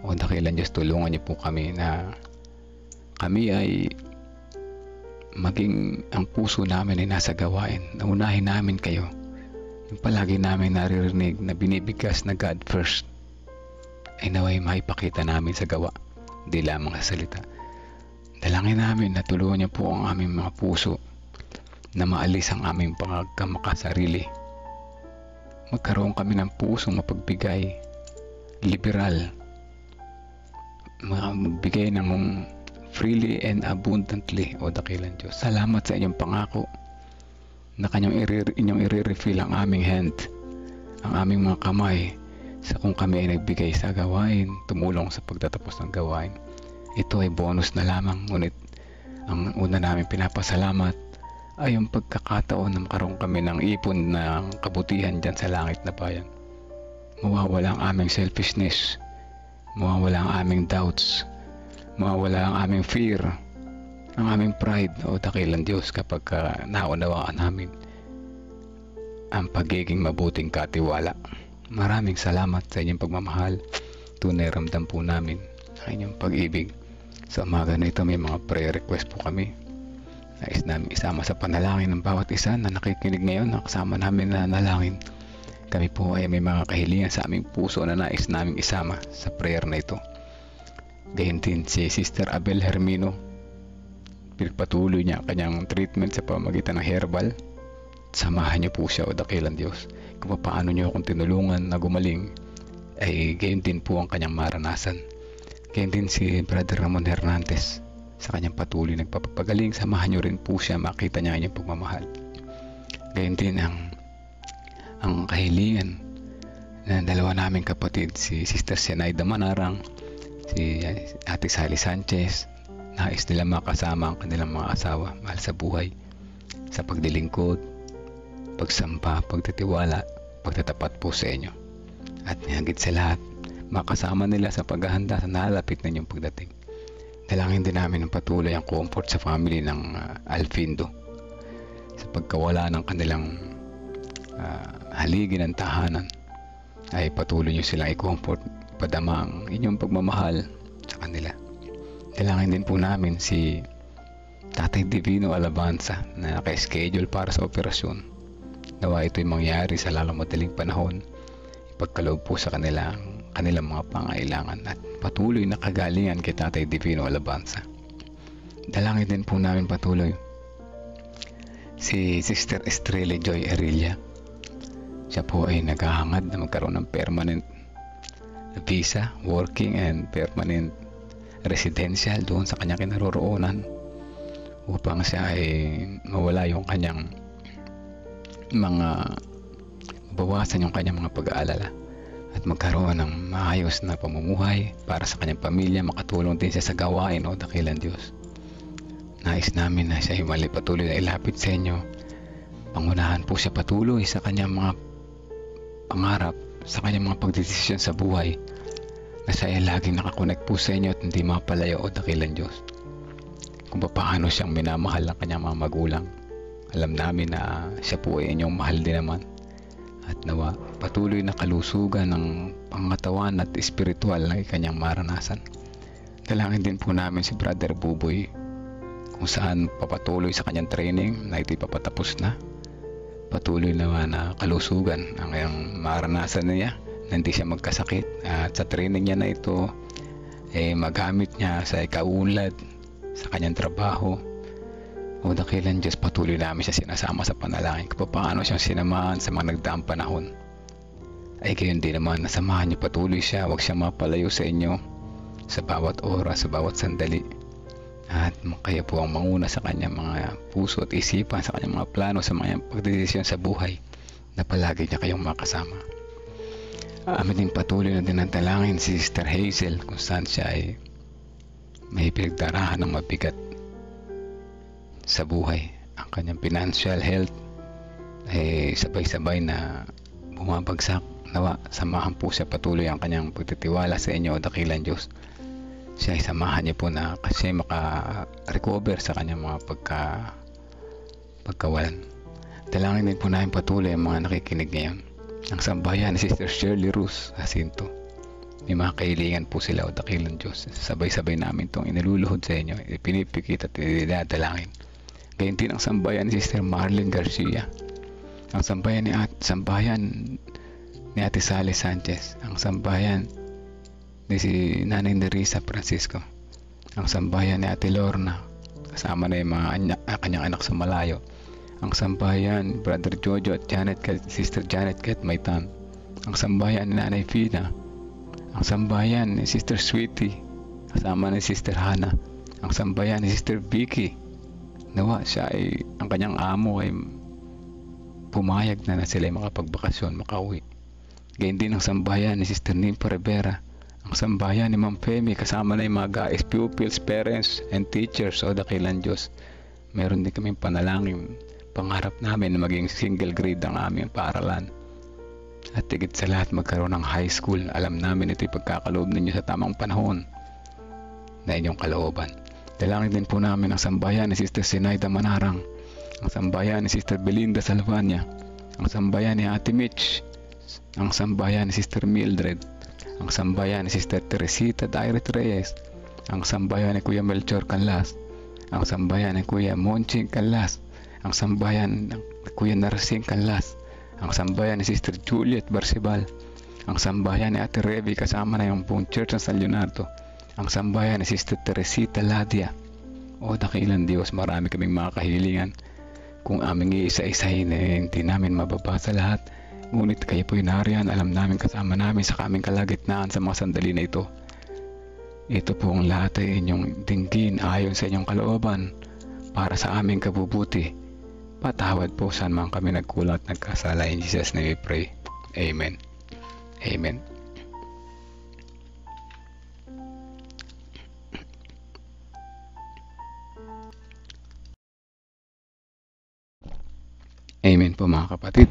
O dakilan Diyos, tulungan niyo po kami na kami ay maging ang puso namin ay nasa gawain, naunahin namin kayo. Yung palagi namin naririnig na binibigkas na God first ay naway maipakita namin sa gawa, di lamang sa salita. Dalangin namin na tulungan niyo po ang aming mga puso na maalis ang aming pagkamakasarili. Magkaroon kami ng pusong mapagbigay, liberal, magbigay ng freely and abundantly, o dakilan Diyos. Salamat sa inyong pangako na inyong i-refill ang aming hand, ang aming mga kamay sa kung kami ay nagbigay sa gawain, tumulong sa pagtatapos ng gawain. Ito ay bonus na lamang, ngunit ang una namin pinapasalamat ay yung pagkakataon na makaroon kami ng ipon ng kabutihan dyan sa langit na bayan. Mawawala ang aming selfishness, mawawala ang aming doubts, mawawala ang aming fear, ang aming pride, o dakilan Diyos, kapag naunawaan namin ang pagiging mabuting katiwala. Maraming salamat sa inyong pagmamahal. Tunay ramdam po namin ang inyong pag-ibig. Sa umaga na ito may mga prayer request po kami. Nais namin isama sa panalangin ng bawat isa na nakikinig ngayon, na kasama namin na nalangin. Kami po ay may mga kahilingan sa aming puso na nais namin isama sa prayer na ito. Gayon din si Sister Abel Hermino, pinagpatuloy niya ang kanyang treatment sa pamamagitan ng herbal. Samahan niyo po siya, o dakilan Diyos. Kung paano niyo akong tinulungan na gumaling, ay gayon din po ang kanyang maranasan. Gayon din si Brother Ramon Hernandez, sa kanyang patuloy nagpapagaling. Samahan niyo rin po siya, makita niya ang inyong pagmamahal. Gayon din ang kahilingan ng dalawa naming kapatid, si Sister Senaida Manarang, si Ate Sally Sanchez. Nais nila makasama ang kanilang mga asawa, mahal sa buhay, sa pagdilingkod, pagsamba, pagtitiwala, pagtatapat po sa inyo. At higit sa lahat, makasama nila sa paghahanda sa nalalapit na inyong pagdating. Dalangin din namin ng patuloy ang comfort sa family ng Alfindo sa pagkawala ng kanilang haligi ng tahanan. Ay patuloy nyo silang i-comfort, padama ang inyong pagmamahal sa kanila. Dalangin din po namin si Tatay Divino Alabanza na naka-schedule para sa operasyon. Nawa ito'y mangyari sa lalong madaling panahon. Ipagkaloob po sa kanilang mga pangailangan at patuloy na kagalingan kay Tatay Divino Alabanza. Dalangin din po namin patuloy si Sister Estrella Joy Arilia. Siya po ay naghahangad na magkaroon ng permanent visa, working and permanent residential doon sa kanyang kinaroroonan, upang siya ay mawala yung kanyang mabawasan yung kanyang mga pag-aalala at magkaroon ng maayos na pamumuhay para sa kanyang pamilya, makatulong din siya sa gawain, o dakilan Diyos. Nais namin na siya ay patuloy na ilapit sa inyo. Pangunahan po siya patuloy sa kanyang mga pangarap, sa kanyang mga pagdesisyon sa buhay, na siya ay laging nakakonect po sa inyo at hindi mapalayo, o dakilan Diyos. Kung paano siyang minamahal ng kanyang mga magulang, alam namin na siya po ay inyong mahal din naman. at nawa patuloy na kalusugan ng pangatawan at espiritual na kanyang maranasan. Dalangin din po namin si Brother Buboy kung saan papatuloy sa kanyang training na ito'y papatapos na. Patuloy naman na kalusugan ang kanyang maranasan niya na hindi siya magkasakit, at sa training niya na ito magamit niya sa ikaunlad sa kanyang trabaho. O dakilan Diyos, patuloy namin siya sinasama sa panalangin. Kung paano siyang sinamahan sa mga nagdaang panahon, ay gayon din naman nasamahan niyo patuloy siya. Huwag siyang mapalayo sa inyo sa bawat oras, sa bawat sandali. At kayo po ang manguna sa kanyang mga puso at isipan, sa kanyang mga plano, sa mga pagdedesisyon sa buhay, na palagi niya kayong makasama. Amin din patuloy na dinadalangin si Sister Hazel kung saan siya ay may pinagdarahan ng mabigat sa buhay. Ang kanyang financial health ay sabay-sabay na bumabagsak. Nawa samahan po siya patuloy ang kanyang pagtitiwala sa inyo, dakilan Diyos. Siya ay samahan niya po na kasi maka-recover sa kanyang mga pagkawalan. Dalangin din po namin patuloy ang mga nakikinig ngayon. Ang sambayan ni Sister Shirley Ruz Jacinto, may mga kahilingan po sila, o dakilan Diyos. Sabay-sabay namin itong iniluluhod sa inyo, ipinipikit at idadalangin. Gayon din ang sambayan ni Sister Marlene Garcia, ang sambayan ni Ate Sally Sanchez, ang sambayan ni si Nanay Nerissa Francisco, ang sambayan ni Ate Lorna, kasama na yung mga kanyang anak sa malayo, ang sambayan ni Brother Jojo at Sister Janet Ket Maitan, ang sambayan ni Nanay Fina, ang sambayan ni Sister Sweetie, kasama ni Sister Hannah, ang sambayan ni Sister Vicky. Nawa siya ay, ang kanyang amo ay pumayag na sila ay makapagbakasyon, makauwi. Gayun din ang sambayan ni Sister Nympha Rivera, ang sambayan ni Ma'am Femi, kasama na yung mga guys, pupils, parents, and teachers, o dakilan Diyos. Meron din kaming panalangin, pangarap namin na maging single grade ang aming paaralan. At higit sa lahat, magkaroon ng high school. Alam namin ito'y pagkakaloob ninyo sa tamang panahon na inyong kalooban. Dalangin din po namin ang sambayan ni Sister Sinaida Manarang, ang sambayan ni Sister Belinda Salvania, ang sambayan ni Ate Mitch, ang sambayan ni Sister Mildred, ang sambayan ni Sister Teresita Dairet Reyes, ang sambayan ni Kuya Melchor Canlas, ang sambayan ni Kuya Monching Canlas, ang sambayan ni Kuya Narsing Canlas, ang sambayan ni Sister Juliet Barcibal, ang sambayan ni Ate Revi, kasama na yung buong Church ng San Leonardo, ang sambayan ni Sister Teresita Ladia. O dakilan Diyos, marami kaming mga kahilingan. Kung aming iisa-isahin, hindi namin mababasa lahat. Ngunit kayo po'y nariyan, alam namin, kasama namin sa kaming kalagitnaan sa mga sandali na ito. Ito po ang lahat ay inyong dinggin ayon sa inyong kalooban para sa aming kabubuti. Patawad po saan man kami nagkulat at nagkasala. In Jesus' name we pray. Amen. Amen. Amen po mga kapatid.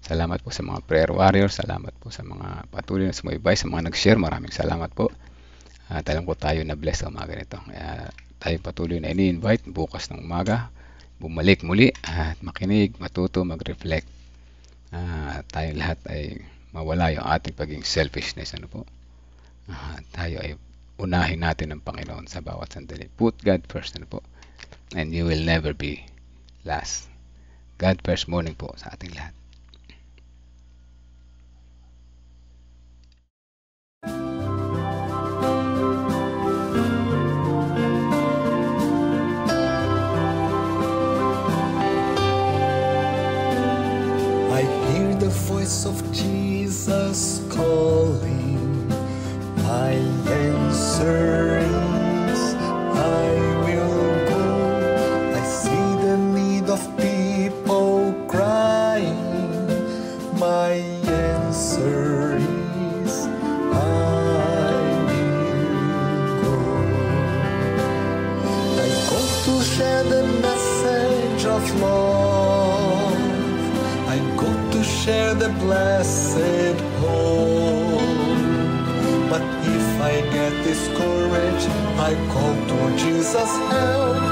Salamat po sa mga prayer warriors. Salamat po sa mga patuloy na sumubaybay, sa mga nag-share. Maraming salamat po. At alam ko tayo na bless sa umaga nito. Kaya tayo patuloy na ini-invite bukas ng umaga. Bumalik muli at makinig, matuto, mag-reflect. Tayo lahat ay mawala yung ating pagiging selfishness. Tayo ay unahin natin ang Panginoon sa bawat sandali. Put God first. And you will never be last. God first morning po sa ating lahat. I hear the voice of Jesus calling. My answer is I will go. I see the need of people crying. My answer is I will go. I go to share the message of love. I go to share the blessed hope. But if I get discouraged, I call to Jesus' help.